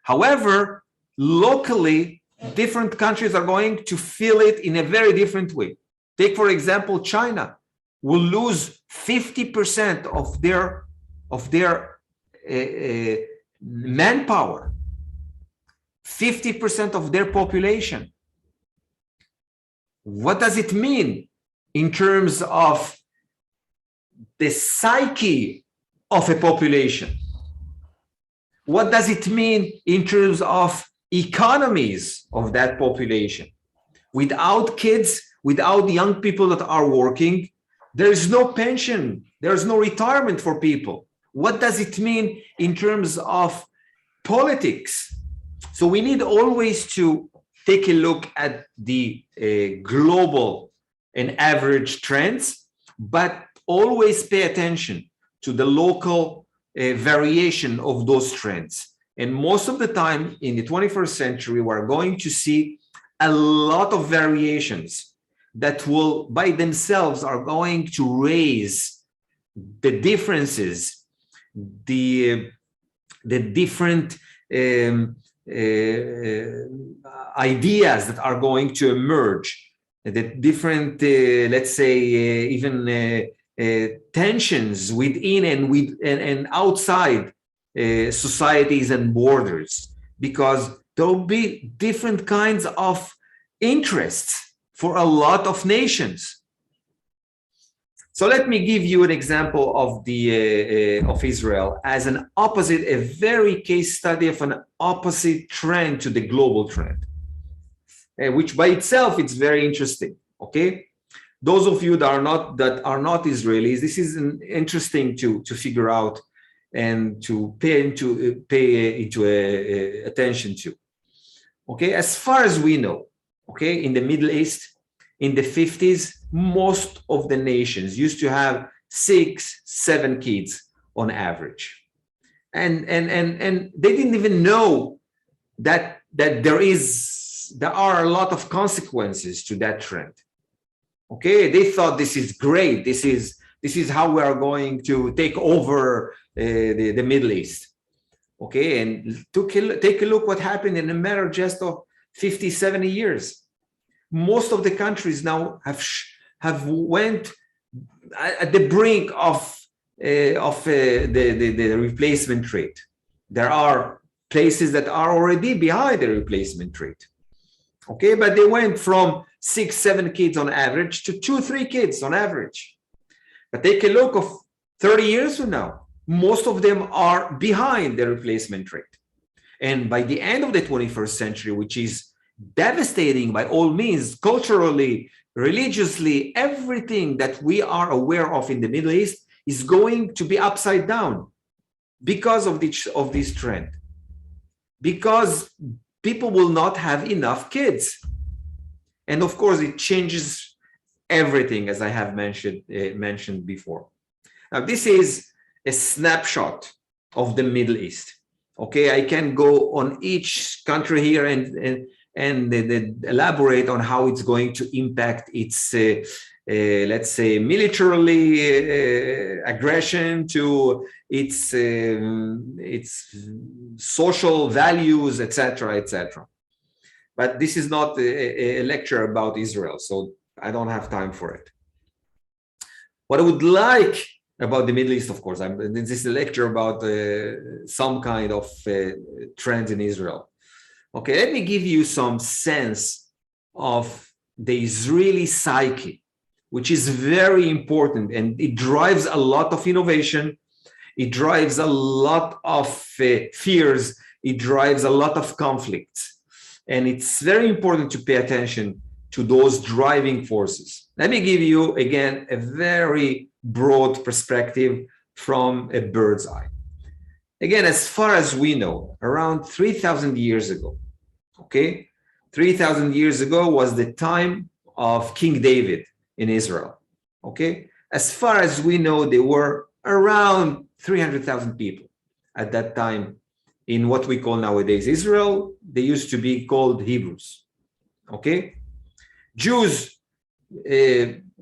However, locally, different countries are going to feel it in a very different way. Take, for example, China will lose 50% of their manpower. 50% of their population. What does it mean in terms of the psyche of a population? What does it mean in terms of economies of that population? Without kids, without young people that are working, there is no pension, there is no retirement for people. What does it mean in terms of politics? So we need always to take a look at the global and average trends, but always pay attention to the local variation of those trends. And most of the time in the 21st century, we're going to see a lot of variations that will by themselves are going to raise the differences, the different ideas that are going to emerge, the different, let's say, even tensions within and outside societies and borders, because there will be different kinds of interests for a lot of nations. So let me give you an example of the of Israel as an opposite, a very case study of an opposite trend to the global trend, which by itself it's very interesting. Okay, those of you that are not Israelis, this is interesting to figure out and to pay into attention to. Okay, as far as we know, okay, in the Middle East, in the 50s, most of the nations used to have 6-7 kids on average, and they didn't even know that there are a lot of consequences to that trend. Okay, they thought this is great. This is how we are going to take over the Middle East. Okay, and take a look what happened in a matter just of 50, 70 years. Most of the countries now have went at the brink of the replacement rate. There are places that are already behind the replacement rate. Okay, but they went from 6-7 kids on average to 2-3 kids on average. But take a look of 30 years from now, most of them are behind the replacement rate. And by the end of the 21st century, which is devastating by all means, culturally, religiously, everything that we are aware of in the Middle East is going to be upside down because of this trend. Because people will not have enough kids. And of course, it changes everything, as I have mentioned before. Now, this is a snapshot of the Middle East. Okay, I can go on each country here and elaborate on how it's going to impact its, let's say, militarily aggression to its social values, etc., etc. But this is not a lecture about Israel, so I don't have time for it. What I would like about the Middle East, of course, this is a lecture about some kind of trends in Israel. Okay, let me give you some sense of the Israeli psyche, which is very important, and it drives a lot of innovation. It drives a lot of fears. It drives a lot of conflicts. And it's very important to pay attention to those driving forces. Let me give you, again, a very broad perspective from a bird's eye. Again, as far as we know, around 3,000 years ago, okay, 3,000 years ago was the time of King David in Israel, okay? As far as we know, there were around 300,000 people at that time in what we call nowadays Israel. They used to be called Hebrews, okay? Jews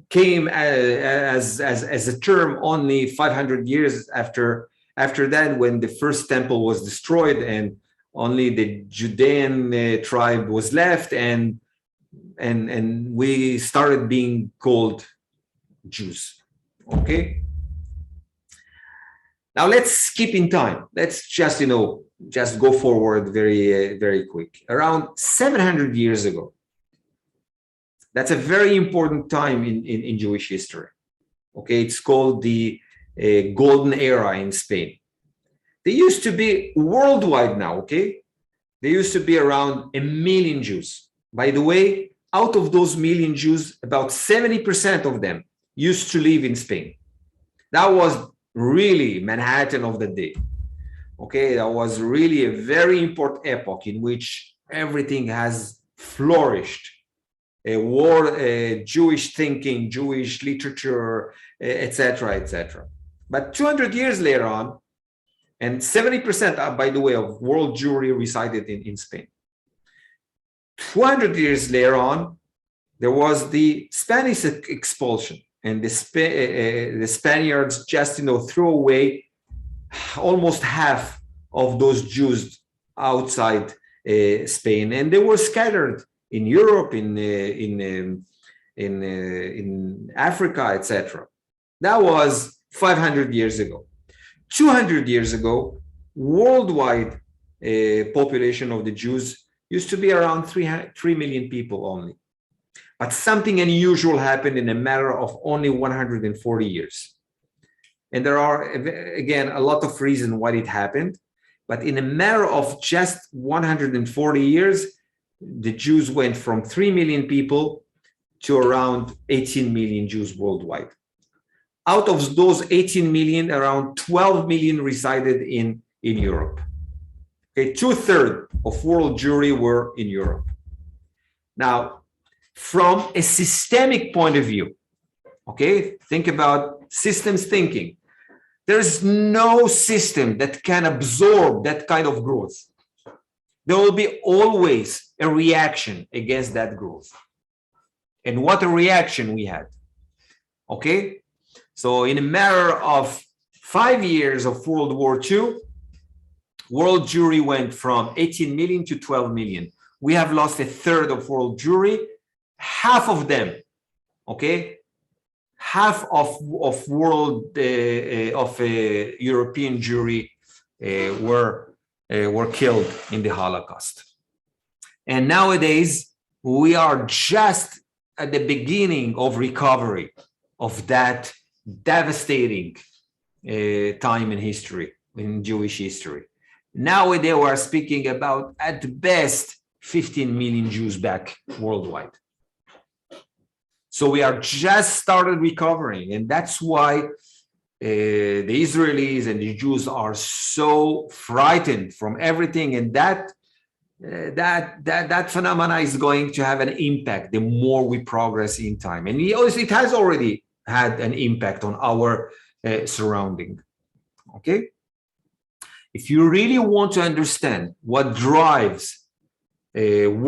came as a term only 500 years after that, when the first temple was destroyed and only the Judean tribe was left, and we started being called Jews. Okay. Now let's skip in time. Let's just, just go forward very quick. Around 700 years ago, that's a very important time in Jewish history. Okay, it's called the Golden Era in Spain. There used to be worldwide now, okay? There used to be around 1 million Jews. By the way, out of those million Jews, about 70% of them used to live in Spain. That was really Manhattan of the day. Okay, that was really a very important epoch in which everything has flourished. Jewish thinking, Jewish literature, etc., etc. But 200 years later on, and 70%, by the way, of world Jewry resided in Spain. 200 years later on, there was the Spanish expulsion, and the Spaniards just, threw away almost half of those Jews outside Spain, and they were scattered in Europe, in Africa, etc. That was 500 years ago. 200 years ago, worldwide population of the Jews used to be around 3 million people only. But something unusual happened in a matter of only 140 years. And there are, again, a lot of reasons why it happened. But in a matter of just 140 years, the Jews went from 3 million people to around 18 million Jews worldwide. Out of those 18 million, around 12 million resided in Europe. Okay, 2/3 of world Jewry were in Europe. Now, from a systemic point of view, okay, think about systems thinking. There's no system that can absorb that kind of growth. There will be always a reaction against that growth. And what a reaction we had. Okay? So in a matter of 5 years of World War II, world Jewry went from 18 million to 12 million. We have lost 1/3 of world Jewry. Half of them, okay, half of European Jewry were killed in the Holocaust. And nowadays, we are just at the beginning of recovery of that devastating time in history, in Jewish history. Nowadays, we are speaking about, at best, 15 million Jews back worldwide. So we are just started recovering, and that's why the Israelis and the Jews are so frightened from everything, and that phenomena is going to have an impact the more we progress in time, and it has already had an impact on our surrounding. Okay, if you really want to understand what drives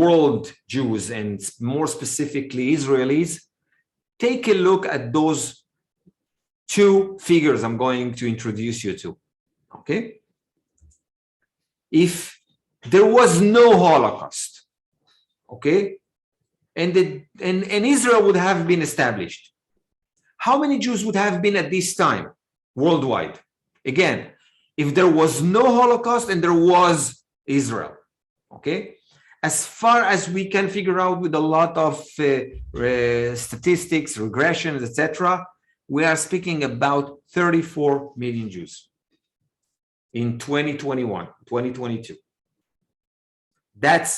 world Jews, and more specifically Israelis, take a look at those two figures I'm going to introduce you to. Okay, if there was no Holocaust, okay, and Israel would have been established, how many Jews would have been at this time worldwide? Again, if there was no Holocaust and there was Israel, okay, as far as we can figure out with a lot of statistics, regressions, etc., we are speaking about 34 million Jews in 2021, 2022. That's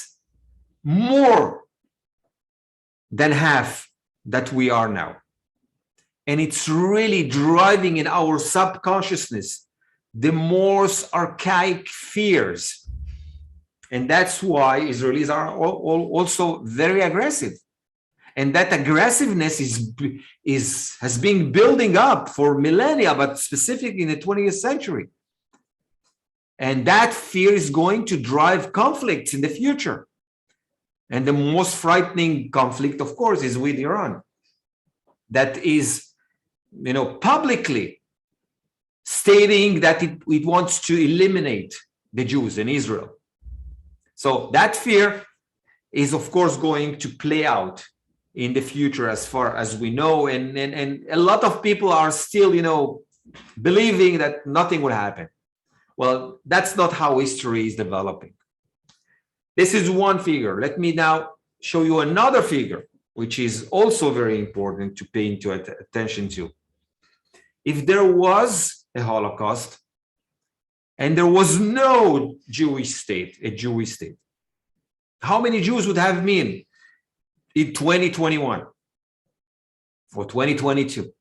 more than half that we are now. And it's really driving in our subconsciousness the most archaic fears. And that's why Israelis are also very aggressive. And that aggressiveness has been building up for millennia, but specifically in the 20th century. And that fear is going to drive conflicts in the future. And the most frightening conflict, of course, is with Iran. That is, publicly stating that it wants to eliminate the Jews in Israel. So that fear is, of course, going to play out in the future as far as we know. And a lot of people are still, believing that nothing would happen. Well, that's not how history is developing. This is one figure. Let me now show you another figure, which is also very important to pay attention to. If there was a Holocaust and there was no Jewish state, a Jewish state, how many Jews would have been in 2021 or 2022?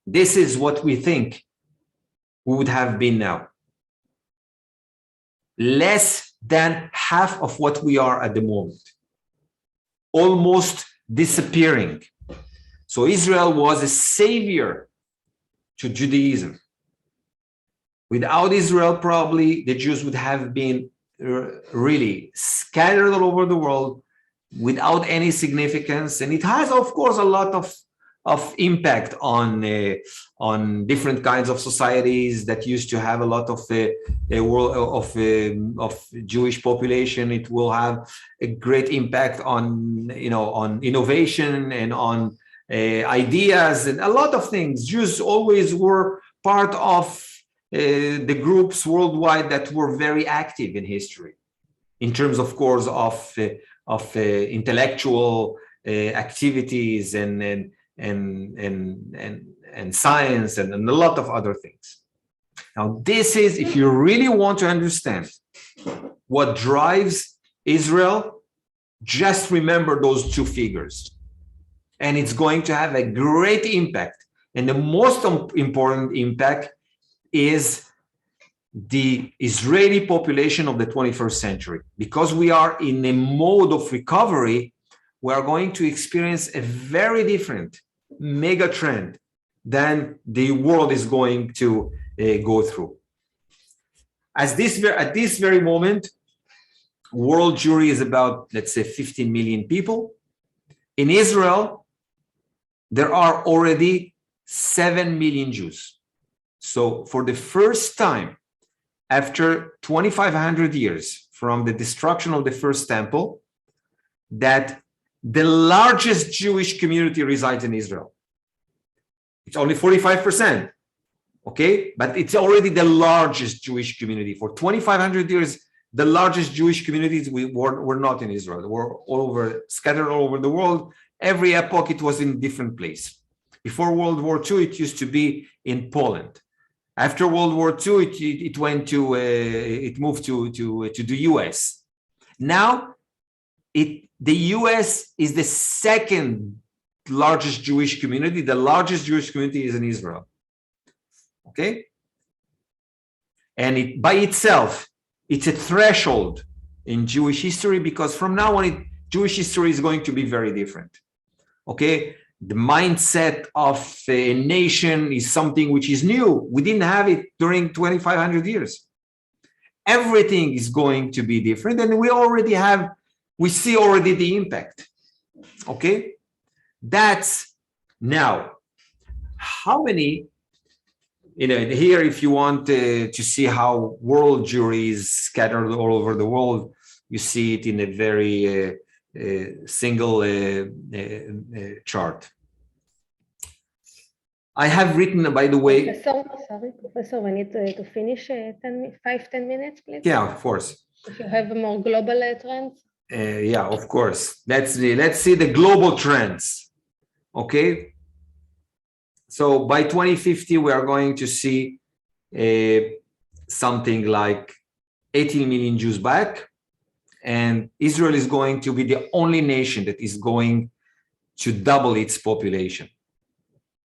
This is what we think we would have been now. Less than half of what we are at the moment. Almost disappearing. So Israel was a savior to Judaism. Without Israel, probably the Jews would have been really scattered all over the world without any significance. And it has, of course, a lot of impact on different kinds of societies that used to have a lot of Jewish population. It will have a great impact on on innovation and on ideas and a lot of things. Jews always were part of the groups worldwide that were very active in history, in terms, of course, of intellectual activities and science and a lot of other things. Now, this is, if you really want to understand what drives Israel, just remember those two figures. And it's going to have a great impact. And the most important impact is the Israeli population of the 21st century. Because we are in a mode of recovery, we are going to experience a very different mega trend than the world is going to go through. At this very moment, world Jewry is about, let's say, 15 million people. In Israel, there are already 7 million Jews. So for the first time, after 2,500 years from the destruction of the first temple, that the largest Jewish community resides in Israel. It's only 45%, okay? But it's already the largest Jewish community. For 2,500 years, the largest Jewish communities were not in Israel. They were all over, scattered all over the world. Every epoch, it was in a different place. Before World War II, it used to be in Poland. After World War II, it moved to the US. Now, the US is the second largest Jewish community. The largest Jewish community is in Israel. Okay? And it by itself, it's a threshold in Jewish history, because from now on, Jewish history is going to be very different. Okay? The mindset of a nation is something which is new. We didn't have it during 2,500 years. Everything is going to be different, and we see already the impact. Okay? That's now. How many, here, if you want to see how world Jewry is scattered all over the world, you see it in a very single chart. I have written, by the way. Professor, we need to finish 5-10 minutes, please. Yeah, of course. If you have more global trends. Yeah, of course. Let's see the global trends. Okay. So by 2050, we are going to see something like 18 million Jews back. And Israel is going to be the only nation that is going to double its population.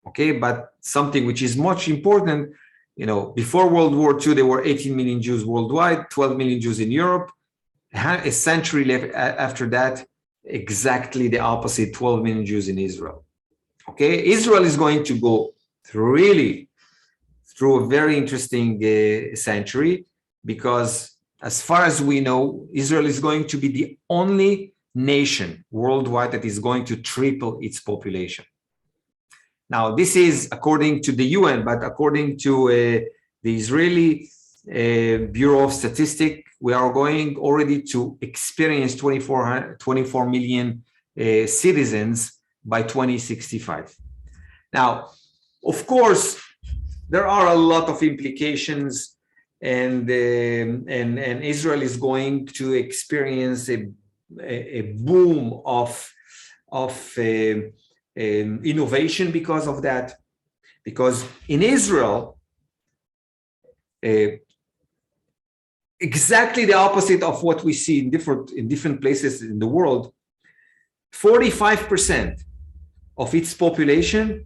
Okay, but something which is much important, before World War II, there were 18 million Jews worldwide, 12 million Jews in Europe. A century left after that, exactly the opposite, 12 million Jews in Israel. Okay, Israel is going to go through a very interesting century, because as far as we know, Israel is going to be the only nation worldwide that is going to triple its population. Now, this is according to the UN, but according to the Israeli Bureau of Statistics, we are going already to experience 24 million citizens by 2065. Now, of course, there are a lot of implications, and Israel is going to experience a boom of innovation because of that. Because in Israel, exactly the opposite of what we see in different places in the world, 45% of its population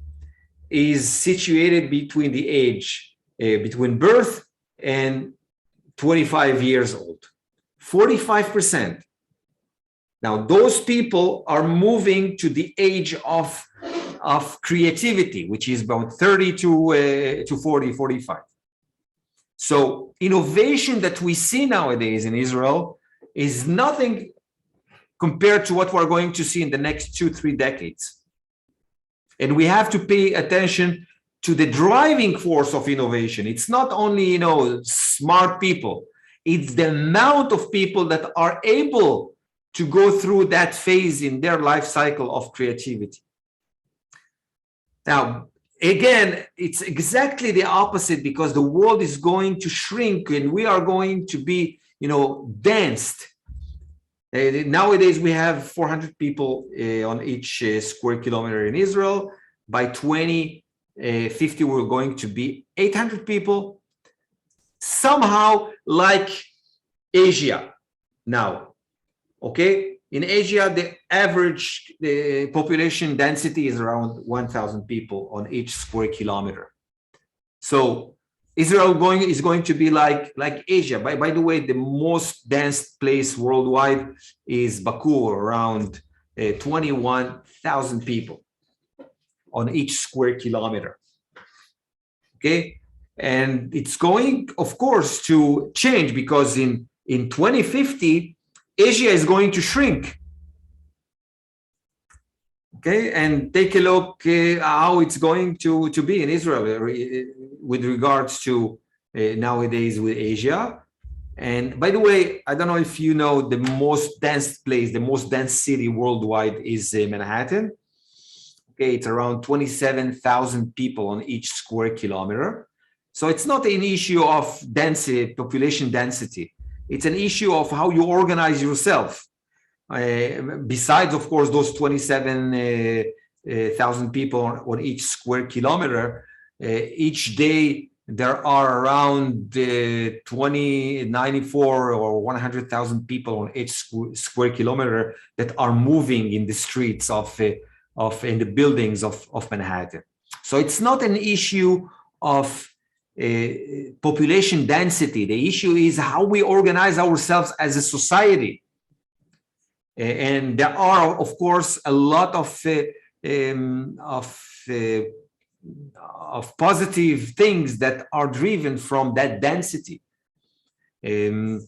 is situated between the age between birth and 25 years old. 45%. Now, those people are moving to the age of creativity, which is about 30 to 40, 45. So innovation that we see nowadays in Israel is nothing compared to what we're going to see in the next 2-3 decades. And we have to pay attention to the driving force of innovation. It's not only, smart people. It's the amount of people that are able to go through that phase in their life cycle of creativity. Now, again, it's exactly the opposite, because the world is going to shrink and we are going to be, danced. Nowadays, we have 400 people on each square kilometer in Israel. By 2050, we're going to be 800 people. Somehow like Asia now, okay? In Asia, the average population density is around 1,000 people on each square kilometer. So Israel is going to be like Asia. By the way, the most dense place worldwide is Baku, around 21,000 people on each square kilometer. Okay, and it's going, of course, to change, because in 2050, Asia is going to shrink. Okay, and take a look how it's going to be in Israel with regards to nowadays with Asia. And by the way, I don't know if you know, the most dense place, the most dense city worldwide is Manhattan. Okay, it's around 27,000 people on each square kilometer. So it's not an issue of density, population density. It's an issue of how you organize yourself. Besides, of course, those 27,000 people on each square kilometer, each day there are around 94 or 100,000 people on each square kilometer that are moving in the streets in the buildings of Manhattan. So it's not an issue of population density. The issue is how we organize ourselves as a society. And there are, of course, a lot of positive things that are driven from that density. And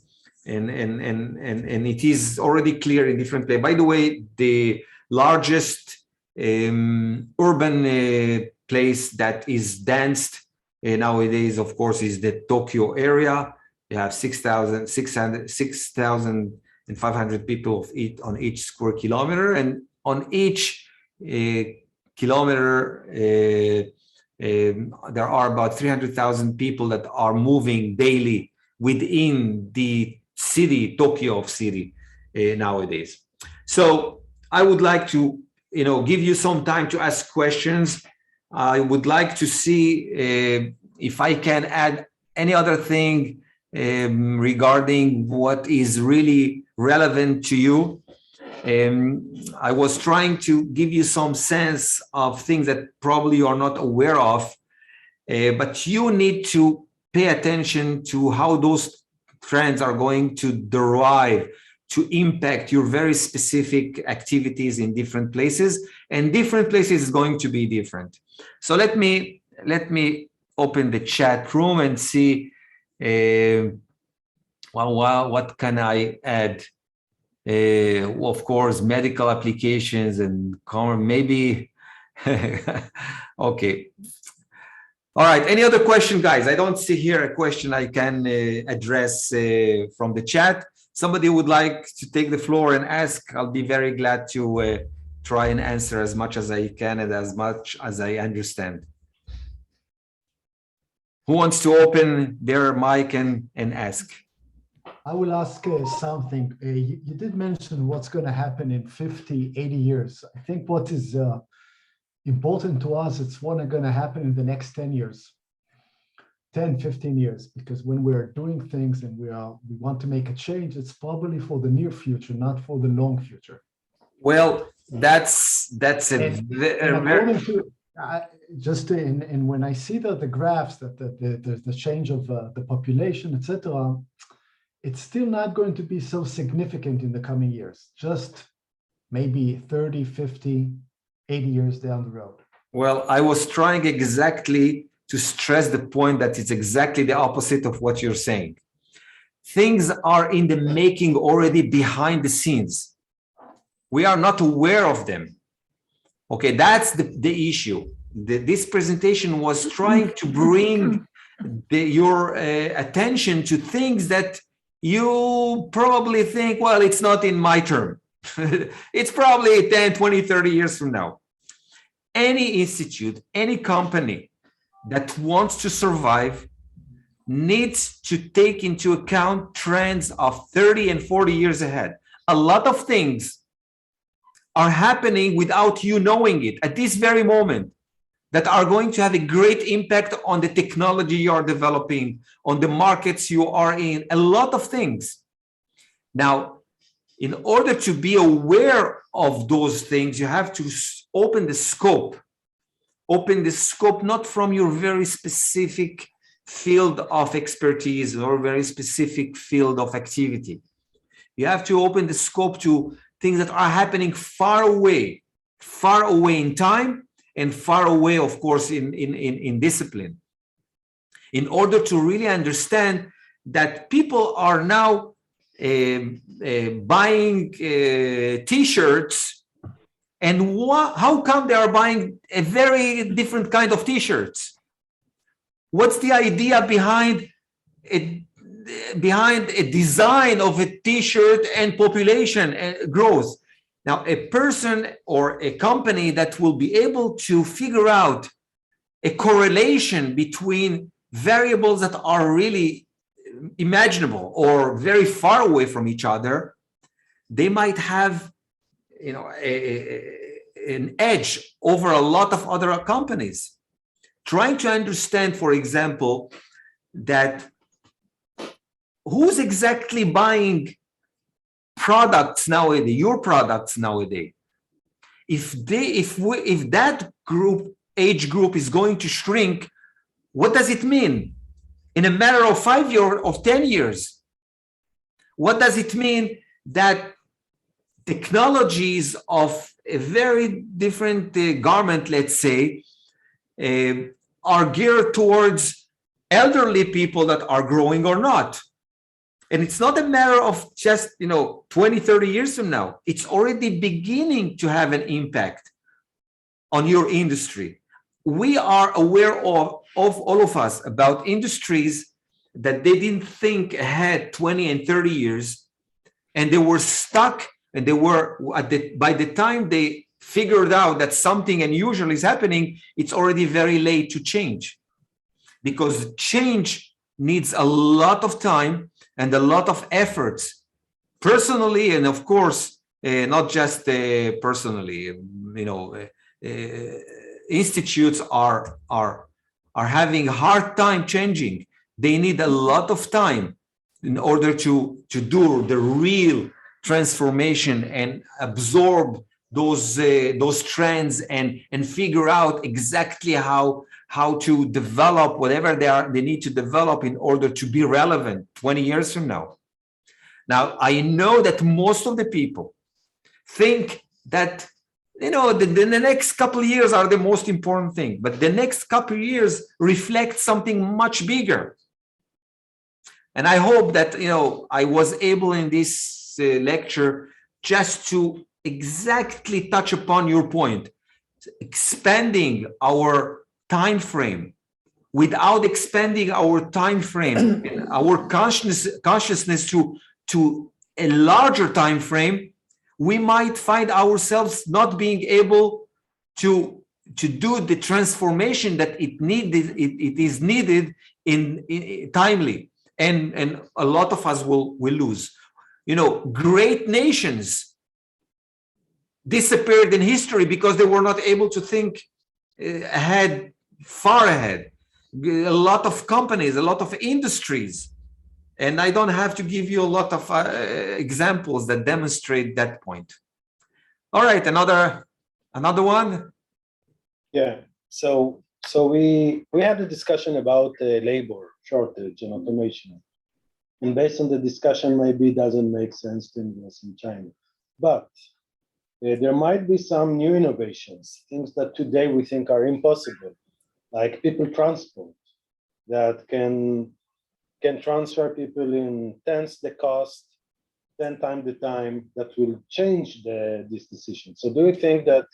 it is already clear in different places. By the way, the largest urban place that is dense nowadays, of course, is the Tokyo area. You have 6,500 people on each square kilometer, and on each kilometer there are about 300,000 people that are moving daily within the city, Tokyo city nowadays. So I would like to give you some time to ask questions. I would like to see if I can add any other thing regarding what is really relevant to you. I was trying to give you some sense of things that probably you are not aware of, but you need to pay attention to how those trends are going to derive, to impact your very specific activities in different places, and different places is going to be different. So let me open the chat room and see what can I add. Of course, medical applications and maybe okay. All right, any other question, guys? I don't see here a question I can address from the chat. Somebody would like to take the floor and ask, I'll be very glad try and answer as much as I can and as much as I understand. Who wants to open their mic and ask? I will ask something. You did mention what's going to happen in 50, 80 years. I think what is important to us, it's what's going to happen in the next 10 years, 10, 15 years, because when we're doing things and we want to make a change, it's probably for the near future, not for the long future. Well, that's a according to and when I see the graphs that the change of the population, etc., it's still not going to be so significant in the coming years, just maybe 30, 50, 80 years down the road. Well, I was trying exactly to stress the point that it's exactly the opposite of what you're saying. Things are in the making already behind the scenes. We are not aware of them. Okay, that's the issue. This presentation was trying to bring your attention to things that you probably think, well, it's not in my term. It's probably 10, 20, 30 years from now. Any institute, any company that wants to survive needs to take into account trends of 30 and 40 years ahead. A lot of things are happening without you knowing it at this very moment that are going to have a great impact on the technology you are developing, on the markets you are in, a lot of things. Now, in order to be aware of those things, you have to open the scope. Open the scope not from your very specific field of expertise or very specific field of activity. You have to open the scope to things that are happening far away in time and far away, of course, in discipline. In order to really understand that people are now buying T-shirts, and how come they are buying a very different kind of T-shirts? What's the idea behind a design of a T-shirt and population growth? Now, a person or a company that will be able to figure out a correlation between variables that are really imaginable or very far away from each other, they might have, an edge over a lot of other companies. Trying to understand, for example, that who's exactly buying products nowadays, your products nowadays. If that age group is going to shrink, what does it mean in a matter of 5 years, of 10 years? What does it mean that technologies of a very different garment, let's say, are geared towards elderly people that are growing or not? And it's not a matter of just, 20, 30 years from now. It's already beginning to have an impact on your industry. We are aware of all of us about industries that they didn't think ahead 20 and 30 years, and they were stuck, and they were, by the time they figured out that something unusual is happening, it's already very late to change. Because change needs a lot of time and a lot of efforts, personally, and of course, not just personally. Institutes are having a hard time changing. They need a lot of time in order to do the real transformation and absorb those trends and figure out exactly how to develop whatever they need to develop in order to be relevant 20 years from now. Now, I know that most of the people think that, the next couple of years are the most important thing, but the next couple of years reflect something much bigger. And I hope that, I was able in this lecture just to exactly touch upon your point, expanding our time frame. Without expanding our time frame and our consciousness to a larger time frame, we might find ourselves not being able to do the transformation that it is needed in timely, and a lot of us will lose. You know, great nations disappeared in history because they were not able to think ahead, far ahead. A lot of companies, a lot of industries, and I don't have to give you a lot of examples that demonstrate that point. All right, another one. Yeah. So we had a discussion about labor shortage and automation, and based on the discussion, maybe it doesn't make sense to invest in China, but there might be some new innovations, things that today we think are impossible, like people transport, that can transfer people in tenths the cost, 10 times the time, that will change this decision. So do you think that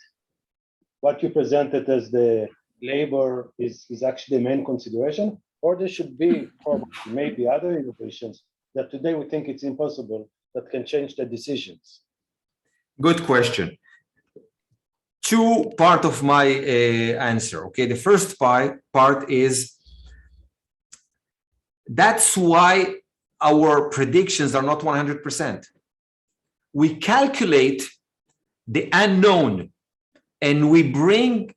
what you presented as the labor is actually the main consideration, or there should be maybe other innovations that today we think it's impossible that can change the decisions? Good question. Two part of my answer. Okay, the first part is that's why our predictions are not 100%. We calculate the unknown and we bring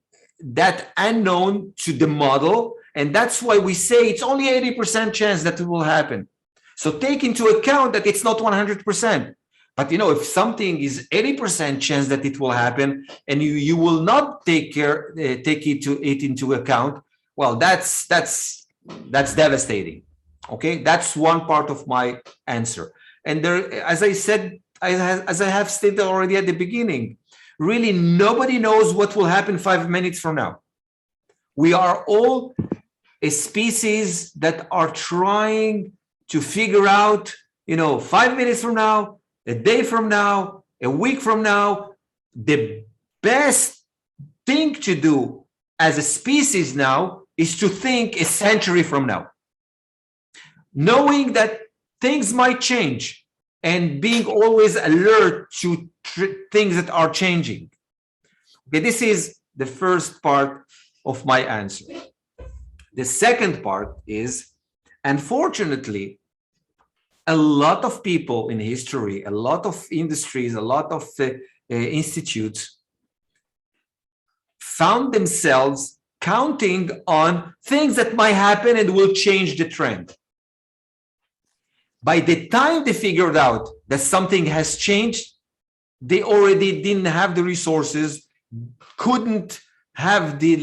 that unknown to the model, and that's why we say it's only 80% chance that it will happen. So take into account that it's not 100%. But you know, if something is 80% chance that it will happen, and you will not take it into account, well, that's devastating. Okay, that's one part of my answer. And there, as I said, as I have stated already at the beginning, really nobody knows what will happen 5 minutes from now. We are all a species that are trying to figure out, you know, 5 minutes from now, a day from now, a week from now, the best thing to do as a species now is to think a century from now. Knowing that things might change and being always alert to things that are changing. Okay, this is the first part of my answer. The second part is, unfortunately, a lot of people in history, a lot of industries, a lot of institutes found themselves counting on things that might happen and will change the trend. By the time they figured out that something has changed, they already didn't have the resources, couldn't have the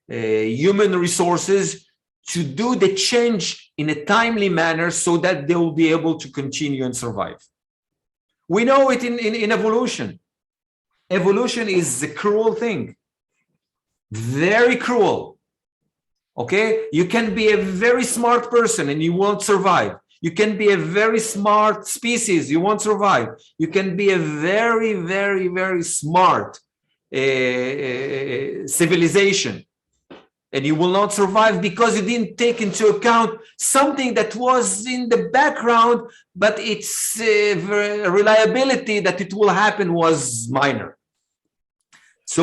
human resources to do the change in a timely manner so that they will be able to continue and survive. We know it in evolution. Evolution is a cruel thing, very cruel. Okay, you can be a very smart person and you won't survive. You can be a very smart species, you won't survive. You can be a very, very, very smart civilization, and you will not survive because you didn't take into account something that was in the background, but its reliability that it will happen was minor. So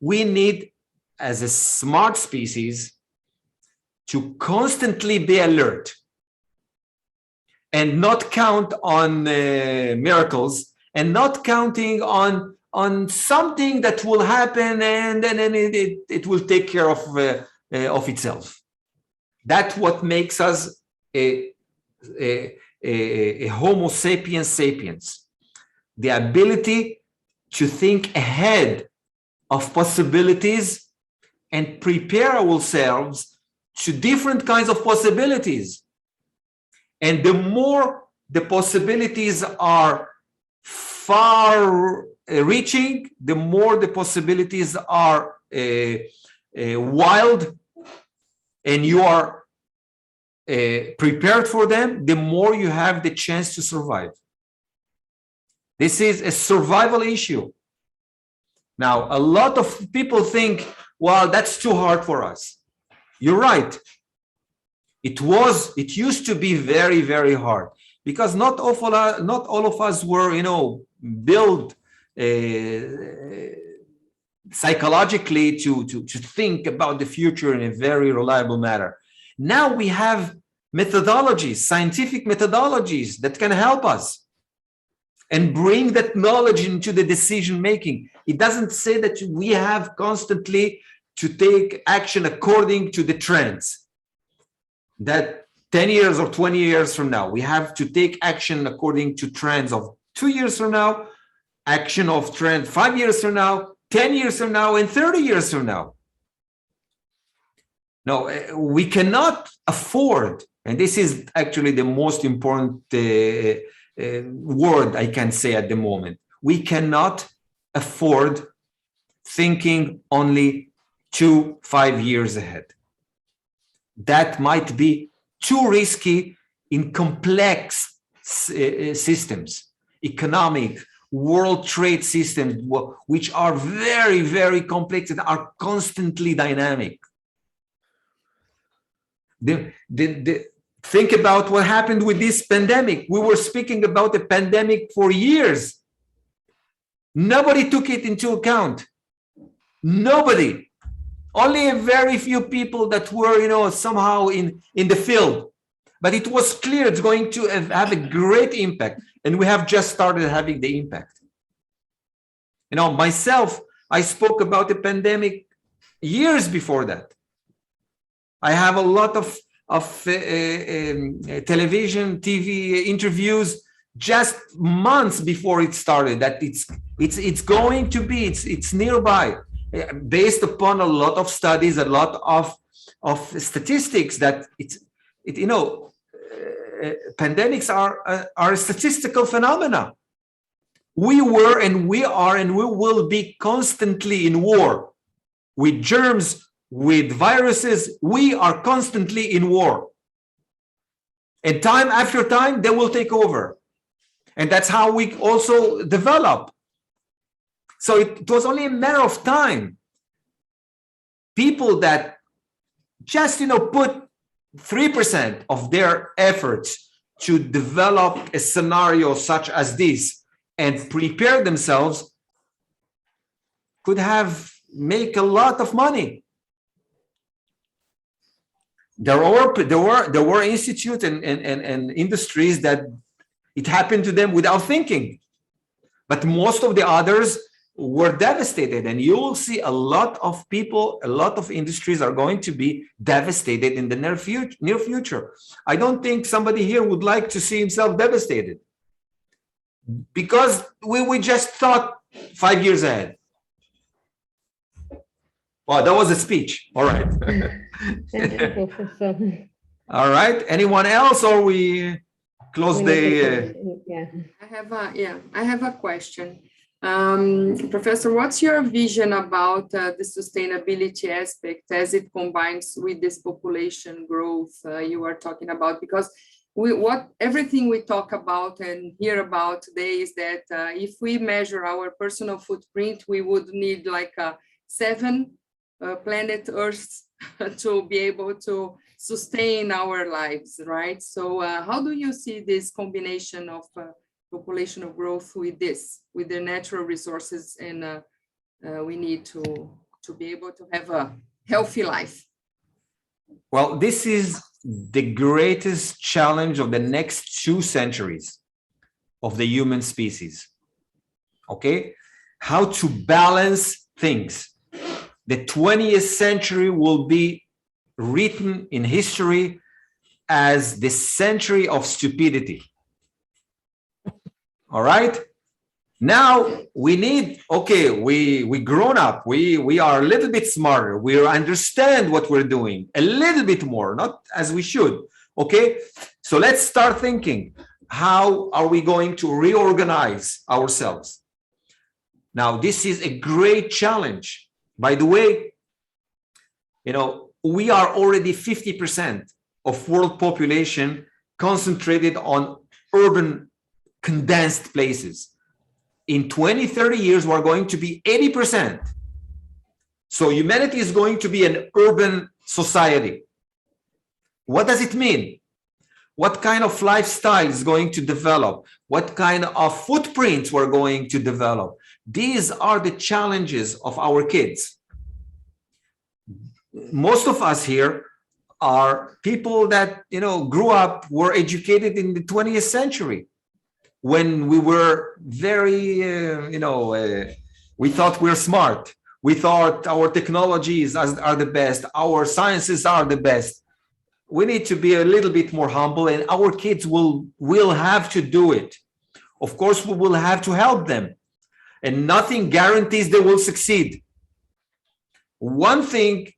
we need, as a smart species, to constantly be alert and not count on miracles, and not counting on something that will happen and then it will take care of itself. That's what makes us a Homo Sapiens sapiens. The ability to think ahead of possibilities and prepare ourselves to different kinds of possibilities. And the more the possibilities are far reaching, the more the possibilities are wild, and you are prepared for them, the more you have the chance to survive. This is a survival issue. Now, a lot of people think, well, that's too hard for us. You're right. It used to be very, very hard. because not all of us were, built psychologically to think about the future in a very reliable manner. Now we have methodologies, scientific methodologies that can help us and bring that knowledge into the decision making. It doesn't say that we have constantly to take action according to the trends, that 10 years or 20 years from now, we have to take action according to trends of 2 years from now, action of trend 5 years from now, 10 years from now, and 30 years from now. No, we cannot afford, and this is actually the most important word I can say at the moment. We cannot afford thinking only 2-5 years ahead. That might be too risky in complex systems, economic, world trade systems, which are very, very complex and are constantly dynamic. Think about what happened with this pandemic. We were speaking about the pandemic for years. Nobody took it into account. Nobody. Only a very few people that were, somehow in the field. But it was clear it's going to have a great impact. And we have just started having the impact. Myself, I spoke about the pandemic years before that. I have a lot of television, TV interviews just months before it started, that it's going to be, it's nearby, based upon a lot of studies, a lot of statistics that pandemics are a statistical phenomena. We were and we are and we will be constantly in war with germs, with viruses. We are constantly in war. And time after time, they will take over. And that's how we also develop. So it was only a matter of time. People that just, put 3% of their efforts to develop a scenario such as this and prepare themselves could make a lot of money. There were institutes and industries that it happened to them without thinking, but most of the others were devastated, and you will see a lot of people, a lot of industries are going to be devastated in the near future. I don't think somebody here would like to see himself devastated, because we just thought 5 years ahead. Wow, that was a speech. All right. All right. Anyone else, or we close the? Yeah. I have a question. Professor, what's your vision about the sustainability aspect as it combines with this population growth you are talking about? Because everything we talk about and hear about today is that if we measure our personal footprint, we would need like 7 planet Earths to be able to sustain our lives, right? So how do you see this combination of populational growth with the natural resources, and we need to be able to have a healthy life? Well, this is the greatest challenge of the next 2 centuries of the human species. Okay? How to balance things. The 20th century will be written in history as the century of stupidity. All right. Now we need, we grown up. We are a little bit smarter. We understand what we're doing a little bit more, not as we should. Okay. So let's start thinking, how are we going to reorganize ourselves? Now, this is a great challenge. By the way, we are already 50% of world population concentrated on urban condensed places. In 20-30 years, we're going to be 80%. So humanity is going to be an urban society. What does it mean? what kind of lifestyle is going to develop, what kind of footprints we're going to develop. These are the challenges of our kids. Most of us here are people that, grew up, were educated in the 20th century when we were very, we thought we're smart. We thought our technologies are the best, our sciences are the best. We need to be a little bit more humble, and our kids will have to do it. Of course, we will have to help them, and nothing guarantees they will succeed. One thing,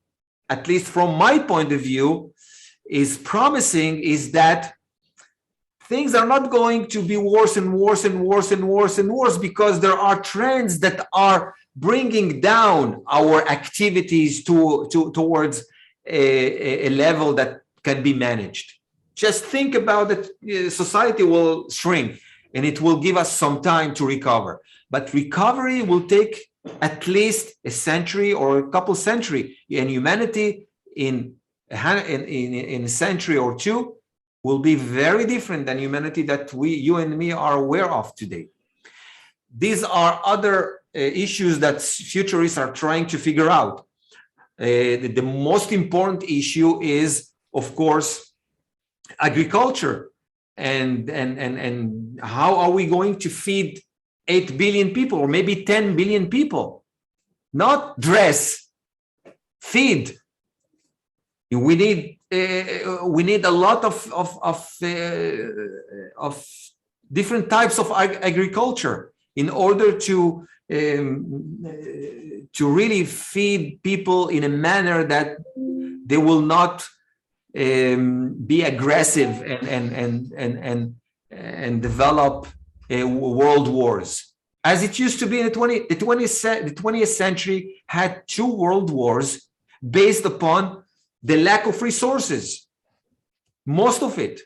at least from my point of view, is promising is that things are not going to be worse and worse and worse and worse and worse, because there are trends that are bringing down our activities towards a level that can be managed. Just think about it. Society will shrink and it will give us some time to recover. But recovery will take at least a century or a couple centuries, and humanity in a century or two will be very different than humanity that you and me are aware of today. These are other issues that futurists are trying to figure out. The most important issue is, of course, agriculture, and how are we going to feed 8 billion people, or maybe 10 billion people? Not dress, feed. We need a lot of different types of agriculture in order to really feed people in a manner that they will not be aggressive and develop world wars. As it used to be in the 20th century had 2 world wars based upon the lack of resources, most of it.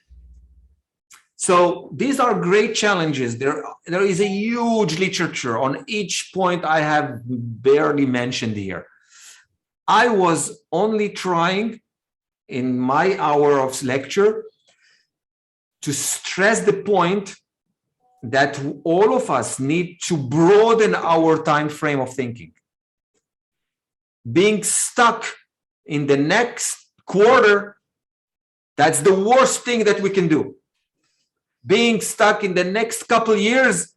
So these are great challenges. There is a huge literature on each point I have barely mentioned here. I was only trying in my hour of lecture to stress the point that all of us need to broaden our time frame of thinking. Being stuck in the next quarter, that's the worst thing that we can do. Being stuck in the next couple years,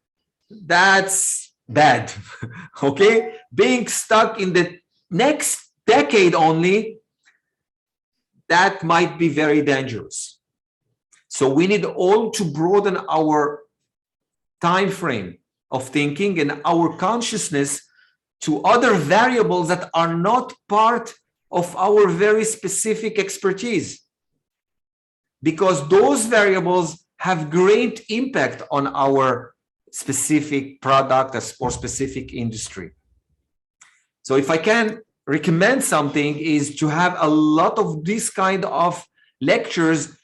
that's bad. Okay? Being stuck in the next decade only, that might be very dangerous. So we need all to broaden our time frame of thinking and our consciousness to other variables that are not part of our very specific expertise, because those variables have great impact on our specific product or specific industry. So if I can recommend something, is to have a lot of this kind of lectures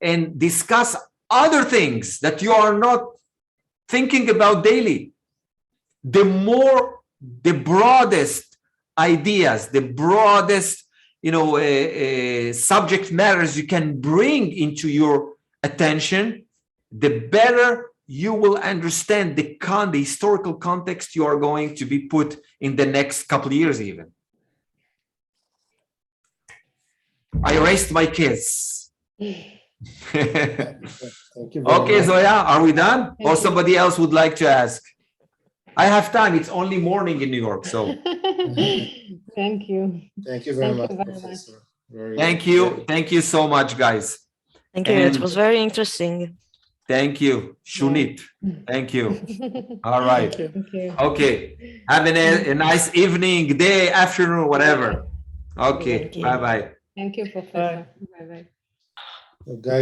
and discuss other things that you are not thinking about daily. The broadest ideas, the broadest, subject matters you can bring into your attention, the better you will understand the historical context you are going to be put in the next couple of years even. I raised my case. Thank you very Okay, much. Zoya, are we done? Or somebody else would like to ask? I have time. It's only morning in New York, so. Thank you. Thank you very Thank much, you very much. Professor. Very Thank you. Thank you so much, guys. Thank you. It And was very interesting. thank you, Shunit. Thank you. All right. Thank you. Okay. Have a nice evening, day, afternoon, whatever. Okay. Thank you. Bye-bye. Thank you, Professor. Bye-bye. Guys.